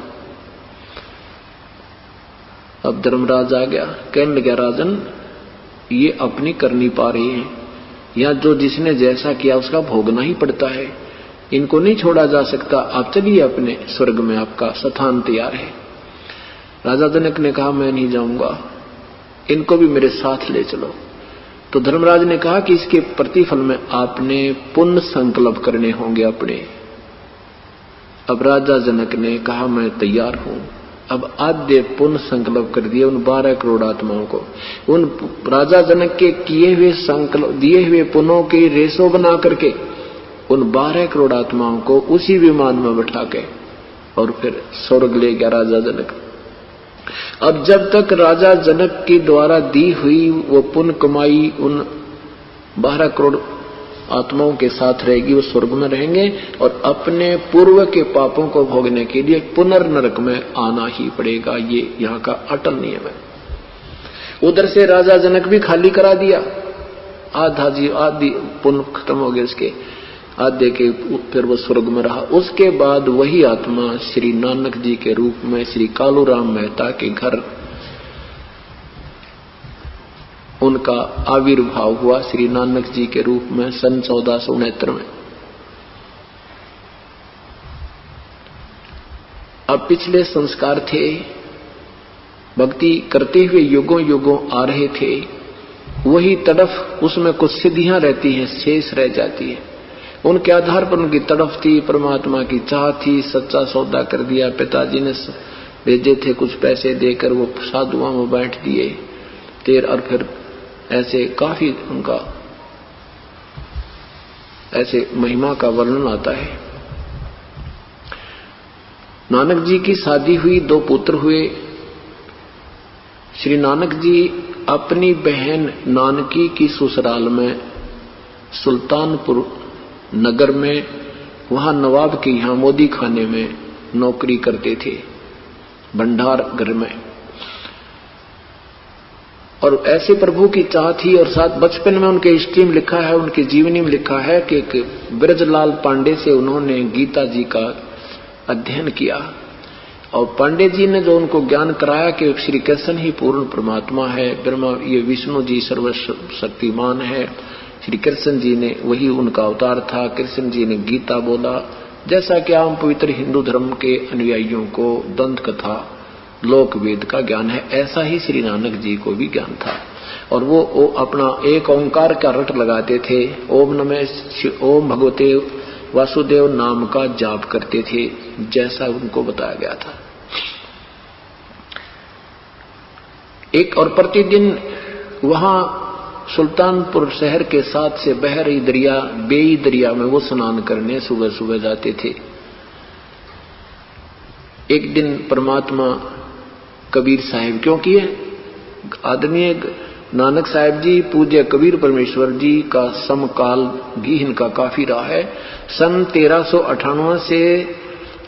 अब धर्मराज आ गया, कहने लगा राजन ये अपनी करनी पा रही हैं, या जो जिसने जैसा किया उसका भोगना ही पड़ता है, इनको नहीं छोड़ा जा सकता। आप चलिए अपने स्वर्ग में, आपका स्थान तैयार है। राजा जनक ने कहा मैं नहीं जाऊंगा, इनको भी मेरे साथ ले चलो। तो धर्मराज ने कहा कि इसके प्रतिफल में आपने पुण्य संकल्प करने होंगे अपने। अब राजा जनक ने कहा मैं तैयार हूं। अब आद्य पुण्य संकल्प कर दिए उन 12 करोड़ आत्माओं को। उन राजा जनक के किए हुए संकल्प, दिए हुए पुण्यों के रेशो बना करके उन 12 करोड़ आत्माओं को उसी विमान में बैठा के और फिर स्वर्ग ले गया राजा जनक। अब जब तक राजा जनक के द्वारा दी हुई वो पुण्य कमाई उन 12 करोड़ आत्माओं के साथ रहेगी, वो स्वर्ग में रहेंगे और अपने पूर्व के पापों को भोगने के लिए पुनर्नरक में आना ही पड़ेगा। ये यहाँ का अटल नियम है। उधर से राजा जनक भी खाली करा दिया, आदि पुण्य खत्म हो गए उसके, आधे के फिर वो स्वर्ग में रहा। उसके बाद वही आत्मा श्री नानक जी के रूप में श्री कालूराम मेहता के घर उनका आविर्भाव हुआ, श्री नानक जी के रूप में सन 1469 में। अब पिछले संस्कार थे, भक्ति करते हुए युगों युगों आ रहे थे, वही तड़फ उसमें कुछ सिद्धियां रहती हैं, शेष रह जाती है। उनके आधार पर उनकी तड़फ थी, परमात्मा की चाह थी, सच्चा सौदा कर दिया। पिताजी ने भेजे थे, कुछ पैसे देकर वो साधुओं में बैठ दिए तेर, और फिर ऐसे काफी उनका ऐसे महिमा का वर्णन आता है। नानक जी की शादी हुई, 2 पुत्र हुए। श्री नानक जी अपनी बहन नानकी की ससुराल में सुल्तानपुर नगर में, वहां नवाब के यहां मोदी खाने में नौकरी करते थे, भंडार घर में। और ऐसे प्रभु की चाह थी, और साथ बचपन में उनके हिस्ट्री में लिखा है, उनकी जीवनी में लिखा है कि ब्रजलाल पांडे से उन्होंने गीता जी का अध्ययन किया, और पांडे जी ने जो उनको ज्ञान कराया कि श्री कृष्ण ही पूर्ण परमात्मा है, ब्रह्मा ये विष्णु जी सर्वशक्तिमान है, श्री कृष्ण जी ने वही उनका अवतार था, कृष्ण जी ने गीता बोला। जैसा कि आम पवित्र हिंदू धर्म के अनुयायियों को दंत कथा लोक वेद का ज्ञान है, ऐसा ही श्री नानक जी को भी ज्ञान था। और वो अपना एक ओंकार का रट लगाते थे, ओम भगवते वासुदेव नाम का जाप करते थे, जैसा उनको बताया गया था। एक और प्रतिदिन वहां सुल्तानपुर शहर के साथ से बह रही दरिया बेई दरिया में वो स्नान करने सुबह सुबह जाते थे। एक दिन परमात्मा कबीर साहिब, क्योंकि आदरणीय नानक साहिब जी पूज्य कबीर परमेश्वर जी का समकाल भी इनका काफी रहा है। सन 1398 से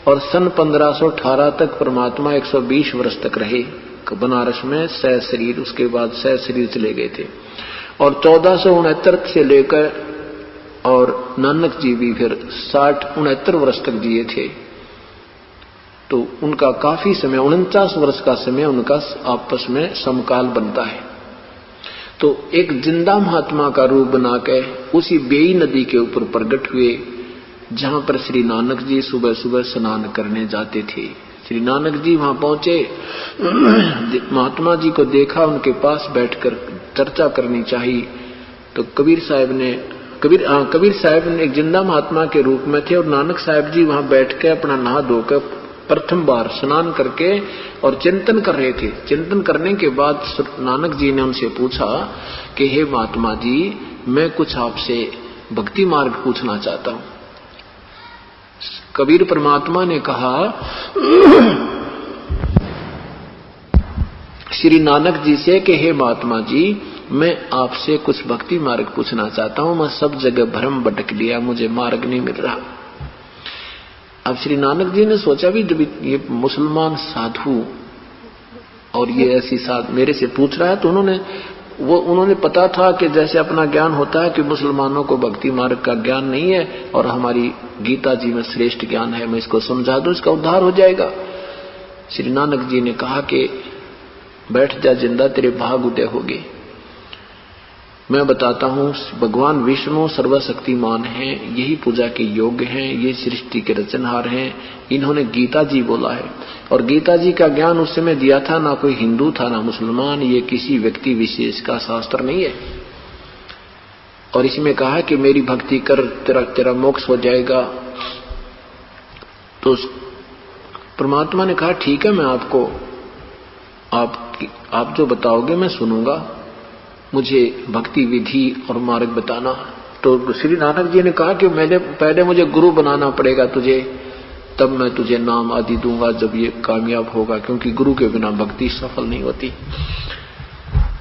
और सन 1518 तक परमात्मा 120 वर्ष तक रहे बनारस में सह शरीर, उसके बाद सह शरीर चले गए थे। और 1469 से लेकर और नानक जी भी फिर 60-69 वर्ष तक जिए थे। तो उनका काफी समय, 49 वर्ष का समय उनका आपस में समकाल बनता है। तो एक जिंदा महात्मा का रूप बनाकर उसी बेई नदी के ऊपर प्रकट हुए, जहां पर श्री नानक जी सुबह सुबह स्नान करने जाते थे। श्री नानक जी वहां पहुंचे, महात्मा जी को देखा, उनके पास बैठकर चर्चा करनी चाहिए। तो कबीर साहब ने एक जिंदा महात्मा के रूप में थे, और नानक साहब जी वहां बैठ के अपना नहा धोकर प्रथम बार स्नान करके और चिंतन कर रहे थे। चिंतन करने के बाद नानक जी ने उनसे पूछा कि हे महात्मा जी, मैं कुछ आपसे भक्ति मार्ग पूछना चाहता हूं। कबीर परमात्मा ने कहा श्री नानक जी से कि हे महात्मा जी, मैं आपसे कुछ भक्ति मार्ग पूछना चाहता हूं। मैं सब जगह भ्रम भटक लिया, मुझे मार्ग नहीं मिल रहा। अब श्री नानक जी ने सोचा भी जब ये मुसलमान साधु और ये ऐसी मेरे से पूछ रहा है, तो उन्होंने पता था कि जैसे अपना ज्ञान होता है कि मुसलमानों को भक्ति मार्ग का ज्ञान नहीं है, और हमारी गीता जी में श्रेष्ठ ज्ञान है, मैं इसको समझा दूं, इसका उद्धार हो जाएगा। श्री नानक जी ने कहा कि बैठ जा जिंदा, तेरे भाग उदय होगे। मैं बताता हूं, भगवान विष्णु सर्वशक्तिमान हैं, यही पूजा के योग्य हैं, ये सृष्टि के रचनहार हैं। इन्होंने गीता जी बोला है, और गीता जी का ज्ञान उस समय दिया था, ना कोई हिंदू था ना मुसलमान, ये किसी व्यक्ति विशेष का शास्त्र नहीं है। और इसमें कहा कि मेरी भक्ति कर, तेरा मोक्ष हो जाएगा। तो परमात्मा ने कहा ठीक है, मैं आपको आप जो बताओगे मैं सुनूंगा, मुझे भक्ति विधि और मार्ग बताना। तो श्री नानक जी ने कहा कि पहले मुझे गुरु बनाना पड़ेगा तुझे, तब मैं तुझे नाम आदि दूंगा जब ये कामयाब होगा, क्योंकि गुरु के बिना भक्ति सफल नहीं होती।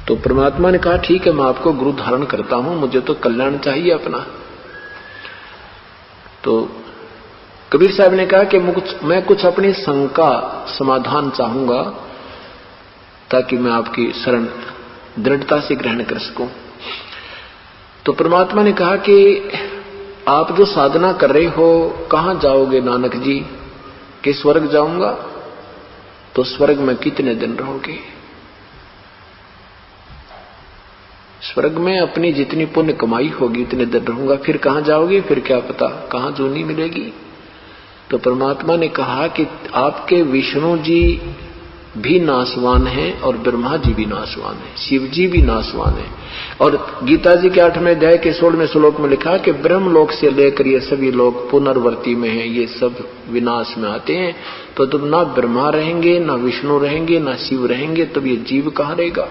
तो परमात्मा ने कहा ठीक है, मैं आपको गुरु धारण करता हूं, मुझे तो कल्याण चाहिए अपना। तो कबीर साहब ने कहा कि मैं कुछ अपनी शंका समाधान चाहूंगा, ताकि मैं आपकी शरण दृढ़ता से ग्रहण कर सकूं। तो परमात्मा ने कहा कि आप जो साधना कर रहे हो, कहां जाओगे नानक जी? कि स्वर्ग जाऊंगा। तो स्वर्ग में कितने दिन रहोगे? स्वर्ग में अपनी जितनी पुण्य कमाई होगी उतने दिन रहूंगा। फिर कहां जाओगे? फिर क्या पता कहां जूनी मिलेगी। तो परमात्मा ने कहा कि आपके विष्णु जी भी नाशवान है और ब्रह्मा जी भी नाशवान है, शिव जी भी नाशवान है। और गीता जी के 8वें अध्याय के 16वें श्लोक में लिखा कि ब्रह्मलोक से लेकर ये सभी लोग पुनर्वर्ती में हैं, ये सब विनाश में आते हैं। तो तुम ना ब्रह्मा रहेंगे, ना विष्णु रहेंगे, ना शिव रहेंगे, तब ये जीव कहाँ रहेगा?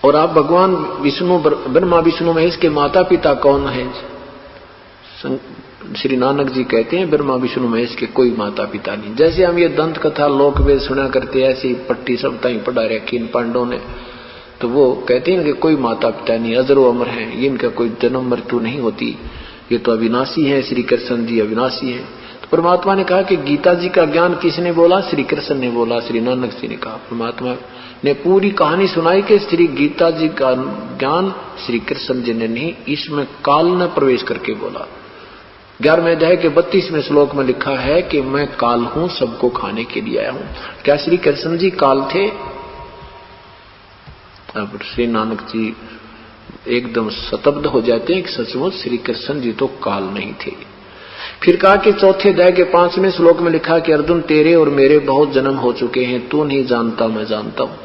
और आप भगवान विष्णु, ब्रह्मा विष्णु महेश के माता पिता कौन है? श्री नानक जी कहते हैं ब्रह्मा विष्णु महेश के कोई माता पिता नहीं। जैसे हम ये दंत कथा लोक वेद सुना करते, ऐसे ही पट्टी सब ताई पढ़ा रखी इन पांडवों ने, तो वो कहते हैं कि कोई माता पिता नहीं, अजरो अमर हैं, इनका कोई जन्म मृत्यु नहीं होती, ये तो अविनाशी है। श्री कृष्ण जी अविनाशी है। तो परमात्मा ने कहा कि गीता जी का ज्ञान किसने बोला? श्री कृष्ण ने बोला। श्री नानक जी ने कहा, परमात्मा ने पूरी कहानी सुनाई कि श्री गीता जी का ज्ञान श्री कृष्ण जी ने नहीं, इसमें काल ने प्रवेश करके बोला। 11वें अध्याय के 32वें श्लोक में लिखा है कि मैं काल हूं, सबको खाने के लिए आया हूं। क्या श्री कृष्ण जी काल थे? अब श्री नानक जी एकदम स्तब्ध हो जाते हैं कि सचमुच श्री कृष्ण जी तो काल नहीं थे। फिर कहा कि 4थे अध्याय के 5वें श्लोक में लिखा कि अर्जुन तेरे और मेरे बहुत जन्म हो चुके हैं, तू नहीं जानता मैं जानता हूं।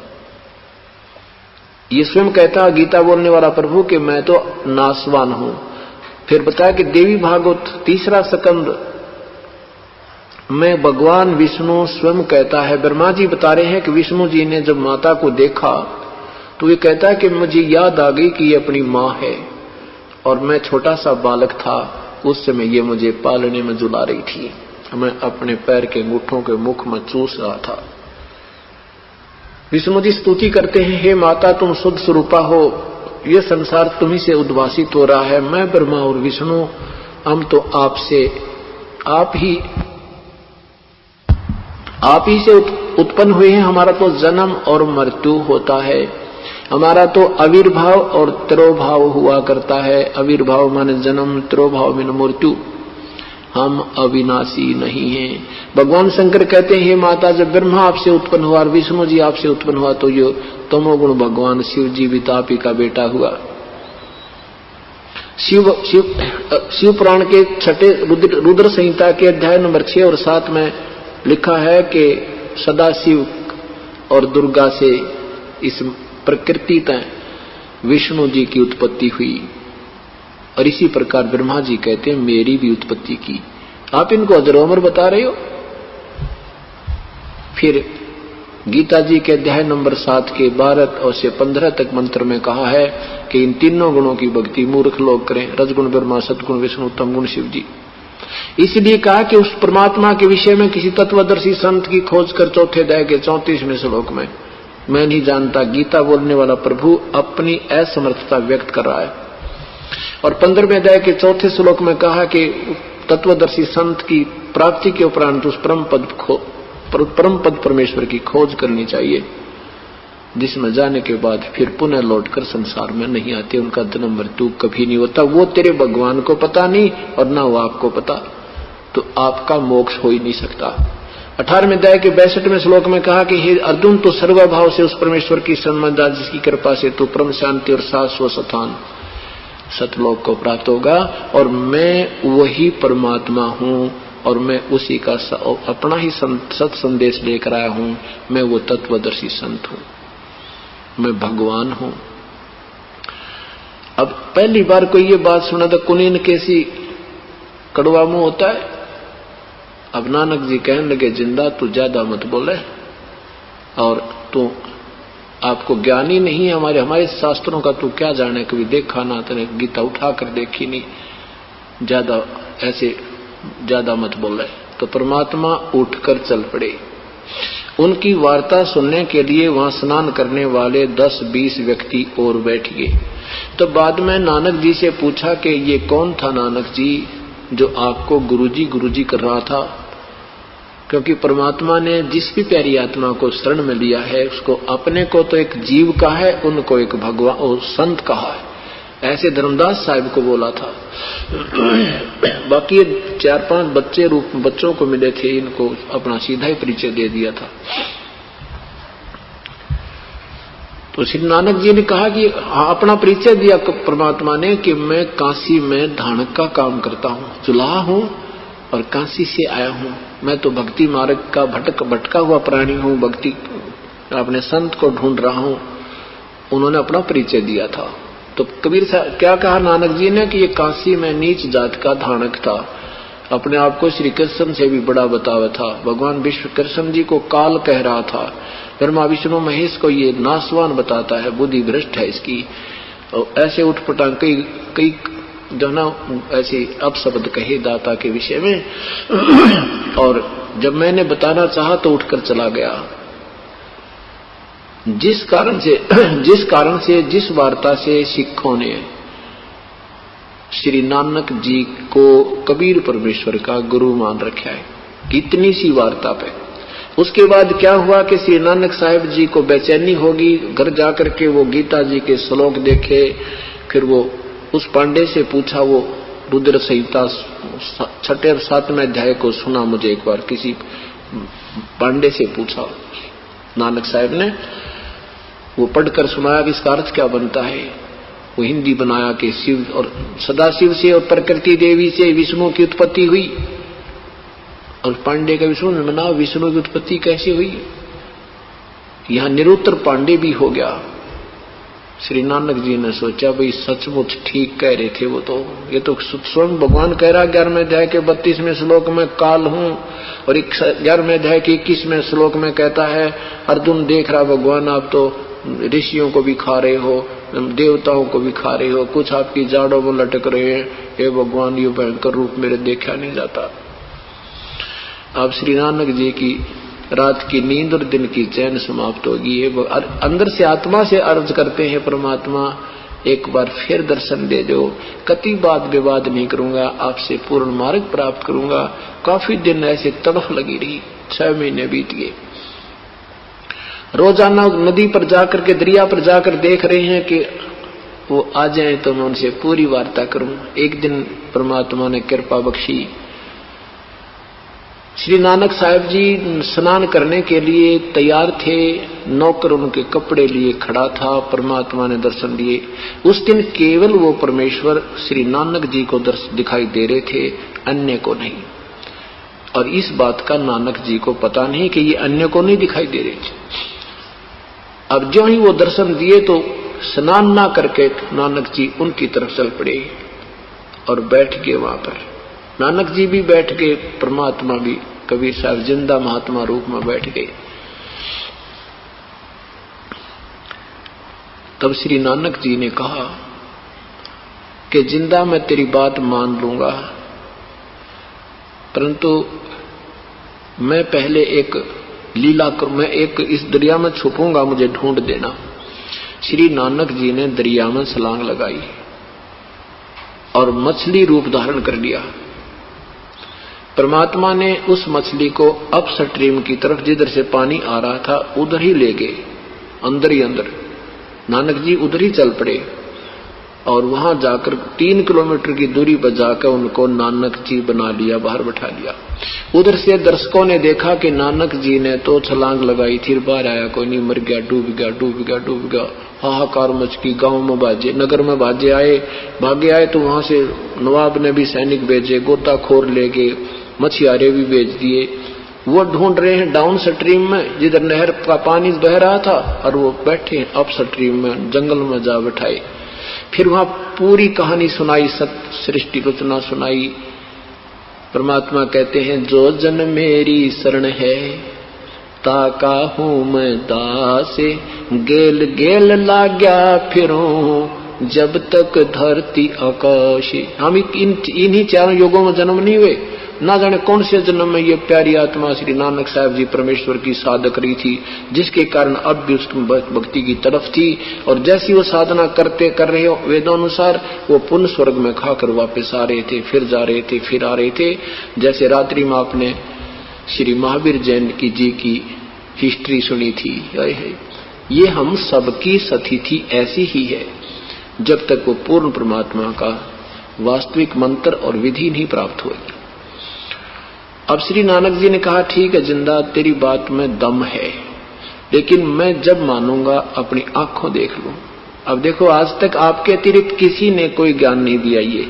ये स्वयं कहता गीता बोलने वाला प्रभु कि मैं तो नाशवान हूं। फिर बताया कि देवी भागवत 3रा स्कंद में भगवान विष्णु स्वयं कहता है, ब्रह्मा जी बता रहे हैं कि विष्णु जी ने जब माता को देखा तो ये कहता है कि मुझे याद आ गई कि ये अपनी माँ है और मैं छोटा सा बालक था, उस समय ये मुझे पालने में झुला रही थी, मैं अपने पैर के अंगूठों के मुख में चूस रहा था। विष्णु जी स्तुति करते हैं, हे माता तुम शुद्ध स्वरूपा हो, ये संसार तुम्ही से उद्भासित हो रहा है, मैं ब्रह्मा और विष्णु हम तो आप ही से उत्पन्न हुए हैं। हमारा तो जन्म और मृत्यु होता है, हमारा तो आविर्भाव और तिरोभाव हुआ करता है। आविर्भाव माने जन्म, तिरोभाव माने मृत्यु। हम अविनाशी नहीं हैं। भगवान शंकर कहते हैं, हे माता जब ब्रह्मा आपसे उत्पन्न हुआ और विष्णु जी आपसे उत्पन्न हुआ तो ये तमोगुण भगवान शिव जी भी आप ही का बेटा हुआ। शिव पुराण के 6 रुद्र संहिता के अध्याय नंबर 6 और 7 में लिखा है कि सदा शिव और दुर्गा से इस प्रकृति तय विष्णु जी की उत्पत्ति हुई। और इसी प्रकार ब्रह्मा जी कहते हैं मेरी भी उत्पत्ति की। आप इनको अजरोमर बता रहे हो। फिर गीता जी के अध्याय नंबर 7 के 12 और से 15 तक मंत्र में कहा है कि इन तीनों गुणों की भक्ति मूर्ख लोग करें, रजगुण ब्रह्मा, सतगुण विष्णु, तम गुण शिव जी। इसलिए कहा कि उस परमात्मा के विषय में किसी तत्वदर्शी संत की खोज कर 4थे अध्याय के 34वें श्लोक में मैं नहीं जानता, गीता बोलने वाला प्रभु अपनी असमर्थता व्यक्त कर रहा है। और 15वें अध्याय के 4थे श्लोक में कहा कि तत्वदर्शी संत की प्राप्ति के उपरांत उस परम पद परमेश्वर की खोज करनी चाहिए, जिसमें जाने के बाद फिर पुनः लौटकर संसार में नहीं आते, उनका जन्म मृत्यु कभी नहीं होता। वो तेरे भगवान को पता नहीं और ना वो आपको पता, तो आपका मोक्ष हो ही नहीं सकता। 18वें अध्याय के 62वें श्लोक में कहा कि हे अर्जुन तो सर्वभाव से उस परमेश्वर की संबंधा जिसकी कृपा से तू परम शांति और शाश्वत स्थान सतलोक को प्राप्त होगा। और मैं वही परमात्मा हूँ और मैं उसी का अपना ही सत संदेश लेकर आया हूँ। मैं वो तत्वदर्शी संत हूँ, मैं भगवान हूँ। अब पहली बार कोई ये बात सुना तो कुनीन कैसी कड़वा मुंह होता है। अब नानक जी कहने लगे जिंदा तू ज्यादा मत बोले और तू आपको ज्ञान ही नहीं है हमारे शास्त्रों का, तू क्या जाने, कभी देखा ना, तेने गीता उठा कर देखी नहीं, ज्यादा मत बोले। तो परमात्मा उठकर चल पड़े। उनकी वार्ता सुनने के लिए वहां स्नान करने वाले 10-20 व्यक्ति और बैठ गए। तो बाद में नानक जी से पूछा कि ये कौन था नानक जी जो आपको गुरुजी कर रहा था, क्योंकि परमात्मा ने जिस भी प्यारी आत्मा को शरण में लिया है उसको अपने को तो एक जीव कहा है, उनको एक भगवान और संत कहा है। ऐसे धर्मदास साहिब को बोला था। बाकी 4-5 बच्चों को मिले थे, इनको अपना सीधा ही परिचय दे दिया था। तो श्री नानक जी ने कहा कि अपना परिचय दिया परमात्मा ने कि मैं काशी में धानक का काम करता हूँ, चुल्हा हूँ और काशी से आया हूं, मैं तो भक्ति मार्ग का भटका हुआ प्राणी हूं, भक्ति अपने संत को ढूंढ रहा हूं। उन्होंने अपना परिचय दिया था। तो कबीर साहब क्या कहा नानक जी ने कि ये काशी में नीच जात का धानक था, अपने आप को श्री कृष्ण से भी बड़ा बतावा था। भगवान विश्व कृष्ण जी को काल कह रहा था, ब्रह्मा विष्णु महेश को ये नासवान बताता है, बुद्धि भ्रष्ट है इसकी। और ऐसे उठपटांग कई जो ना ऐसे अपशब्द कहे दाता के विषय में। और जब मैंने बताना चाहा तो उठकर चला गया। जिस कारण से जिस वार्ता से सिखों ने श्री नानक जी को कबीर परमेश्वर का गुरु मान रखा है, इतनी सी वार्ता पे। उसके बाद क्या हुआ कि श्री नानक साहिब जी को बेचैनी होगी, घर जाकर के वो गीता जी के श्लोक देखे। फिर वो उस पांडे से पूछा, वो रुद्र संहिता 6 और 7वें अध्याय को सुना मुझे एक बार, किसी पांडे से पूछा नानक साहिब ने, वो पढ़कर सुनाया कि इसका अर्थ क्या बनता है। वो हिंदी बनाया कि शिव और सदाशिव से और प्रकृति देवी से विष्णु की उत्पत्ति हुई। और पांडे का विष्णु ने बना, विष्णु की उत्पत्ति कैसे हुई। यहां निरुत्तर पांडे भी हो गया। श्री नानक जी ने सोचा भाई सचमुच ठीक कह रहे थे वो तो, ये तो स्वयं भगवान कह रहा 11वें अध्याय के 32वें श्लोक में काल हूं, और 11वें अध्याय के 21वें श्लोक में कहता है अर्जुन देख रहा भगवान आप तो ऋषियों को भी खा रहे हो, देवताओं को भी खा रहे हो, कुछ आपकी जाड़ों में लटक रहे हैं, हे भगवान ये भयंकर रूप मेरे देखा नहीं जाता। अब श्री नानक जी की रात की नींद और दिन की चैन समाप्त होगी। अंदर से आत्मा से अर्ज करते हैं परमात्मा एक बार फिर दर्शन दे दो, कति वाद विवाद नहीं करूंगा, आपसे पूर्ण मार्ग प्राप्त करूंगा। काफी दिन ऐसे तड़फ लगी रही, 6 महीने बीत गए। रोजाना नदी पर जाकर के दरिया पर जाकर देख रहे हैं कि वो आ जाए तो मैं उनसे पूरी वार्ता करूं। एक दिन परमात्मा ने कृपा बख्शी, श्री नानक साहिब जी स्नान करने के लिए तैयार थे, नौकर उनके कपड़े लिए खड़ा था, परमात्मा ने दर्शन दिए। उस दिन केवल वो परमेश्वर श्री नानक जी को दिखाई दे रहे थे, अन्य को नहीं। और इस बात का नानक जी को पता नहीं कि ये अन्य को नहीं दिखाई दे रहे थे। अब जो ही वो दर्शन दिए तो स्नान ना करके नानक जी उनकी तरफ चल पड़े और बैठ गए वहां पर। नानक जी भी बैठ गए, परमात्मा भी, कबीर साहब जिंदा महात्मा रूप में बैठ गए। तब श्री नानक जी ने कहा कि जिंदा मैं तेरी बात मान लूंगा, परंतु मैं पहले एक लीला कर, मैं एक इस दरिया में छुपूंगा, मुझे ढूंढ देना। श्री नानक जी ने दरिया में छलांग लगाई और मछली रूप धारण कर लिया। परमात्मा ने उस मछली को अप स्ट्रीम की तरफ, जिधर से पानी आ रहा था उधर ही ले गए, अंदर ही अंदर। नानक जी उधर ही चल पड़े और वहां जाकर 3 किलोमीटर की दूरी पर जाकर उनको नानक जी बना लिया, बाहर बैठा लिया। उधर से दर्शकों ने देखा कि नानक जी ने तो छलांग लगाई थी, बाहर आया कोई नहीं, मर गया, डूब गया, डूब गया, डूब गया। हाहाकार मच गई, गांव में बाजे, नगर में बाजे आए, भागे आए। तो वहां से नवाब ने भी सैनिक भेजे, गोताखोर ले गए, मछियारे भी भेज दिए। वो ढूंढ रहे हैं डाउन स्ट्रीम में, जिधर नहर का पानी बह रहा था, और वो बैठे अप स्ट्रीम में, जंगल में जा बैठाए। फिर वहां पूरी कहानी सुनाई, सृष्टि रचना सुनाई। परमात्मा कहते हैं जो जन मेरी शरण है ताका हूं मैं दासे, गेल गेल लाग्या फिरूं जब तक धरती आकाश। हम इन्हीं 4 युगों में जन्म नहीं हुए, ना जाने कौन से जन्म में ये प्यारी आत्मा श्री नानक साहिब जी परमेश्वर की साधक रही थी, जिसके कारण अब भी उसकी भक्ति की तरफ थी। और जैसी वो साधना कर रहे हो वेदानुसार, वो पुण्य स्वर्ग में खाकर वापस आ रहे थे, फिर जा रहे थे, फिर आ रहे थे। जैसे रात्रि में आपने श्री महावीर जैन जी की हिस्ट्री सुनी थी, ये हम सबकी सतिथि ऐसी ही है जब तक वो पूर्ण परमात्मा का वास्तविक मंत्र और विधि नहीं प्राप्त होगी। अब श्री नानक जी ने कहा ठीक है जिंदा, तेरी बात में दम है, लेकिन मैं जब मानूंगा अपनी आंखों देख लूं। अब देखो, आज तक आपके अतिरिक्त किसी ने कोई ज्ञान नहीं दिया ये,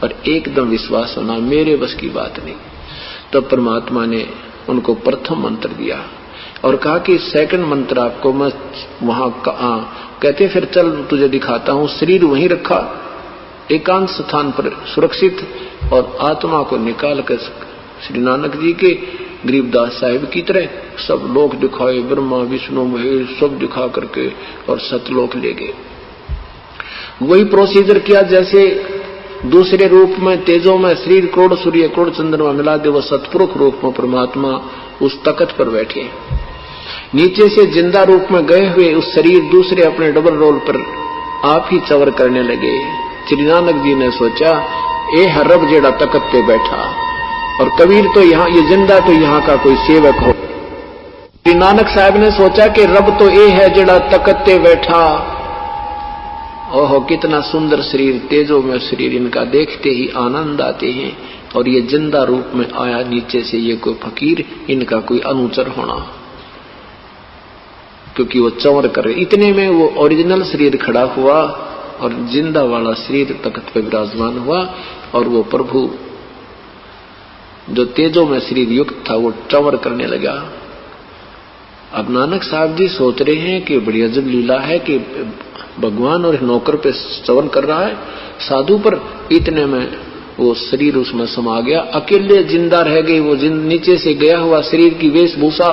और एकदम विश्वास होना मेरे बस की बात नहीं। तब परमात्मा ने उनको प्रथम मंत्र दिया और कहा कि सेकंड मंत्र आपको मैं वहां कहते फिर चल तुझे दिखाता हूं। शरीर वहीं रखा एकांत स्थान पर सुरक्षित, और आत्मा को निकाल कर श्री नानक जी के गरीबदास साहिब की तरह सब लोक दिखाए, ब्रह्मा विष्णु महेश सब दिखा करके और सतलोक ले गए। वही प्रोसीजर किया जैसे दूसरे रूप में तेजों में शरीर करोड़ सूर्य करोड़ चंद्रमा मिला दे, वो सतपुरुष रूप में परमात्मा उस तख्त पर बैठे। नीचे से जिंदा रूप में गए हुए उस शरीर दूसरे अपने डबल रोल पर आप ही चवर करने लगे। श्री नानक जी ने सोचा ए हरब जेड़ा तख्त पे बैठा, और कबीर तो यहाँ ये जिंदा तो यहाँ का कोई सेवक हो। श्री नानक साहब ने सोचा कि रब तो ए है जेड़ा तख्त पे बैठा। ओहो कितना सुंदर शरीर, तेजो में शरीर, इनका देखते ही आनंद आते हैं। और ये जिंदा रूप में आया नीचे से, ये कोई फकीर, इनका कोई अनुचर होना, क्योंकि वो चंवर कर रहे। इतने में वो ओरिजिनल शरीर खड़ा हुआ और जिंदा वाला शरीर तख्त पे विराजमान हुआ, और वो प्रभु जो तेजो में शरीर युक्त था वो चंवर करने लगा। अब नानक साहब जी सोच रहे हैं कि बड़ी अजब लीला है कि भगवान और नौकर पे चवन कर रहा है साधु पर। इतने में वो शरीर उसमें समा गया, अकेले जिंदा रह गई। वो नीचे से गया हुआ शरीर की वेशभूषा,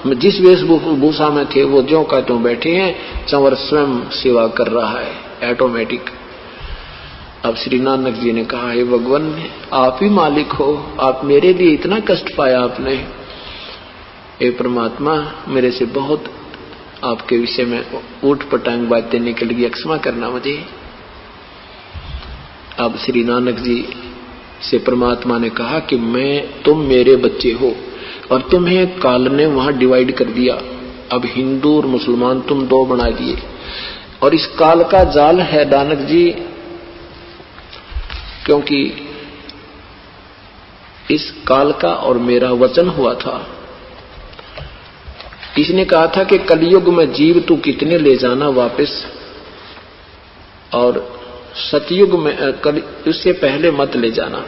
जिस वेशभूषा में थे वो ज्यों का त्यों बैठे हैं। चंवर स्वयं सेवा कर रहा है ऑटोमेटिक। अब श्री नानक जी ने कहा, हे भगवान आप ही मालिक हो, आप मेरे लिए इतना कष्ट पाया आपने। हे परमात्मा मेरे से बहुत आपके विषय में ऊट पटांग बातें निकल गई, क्षमा करना मुझे। अब श्री नानक जी से परमात्मा ने कहा कि तुम मेरे बच्चे हो, और तुम्हें काल ने वहां डिवाइड कर दिया। अब हिंदू और मुसलमान तुम दो बना दिए, और इस काल का जाल है नानक जी, क्योंकि इस काल का और मेरा वचन हुआ था। इसने कहा था कि कलयुग में जीव तू कितने ले जाना वापस, और सतयुग में उससे पहले मत ले जाना।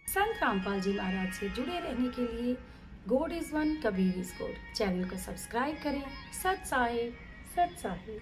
संत रामपाल जी महाराज से जुड़े रहने के लिए God is one, Kabir is God channel को सब्सक्राइब करें। सत साहिब, सत साहिब।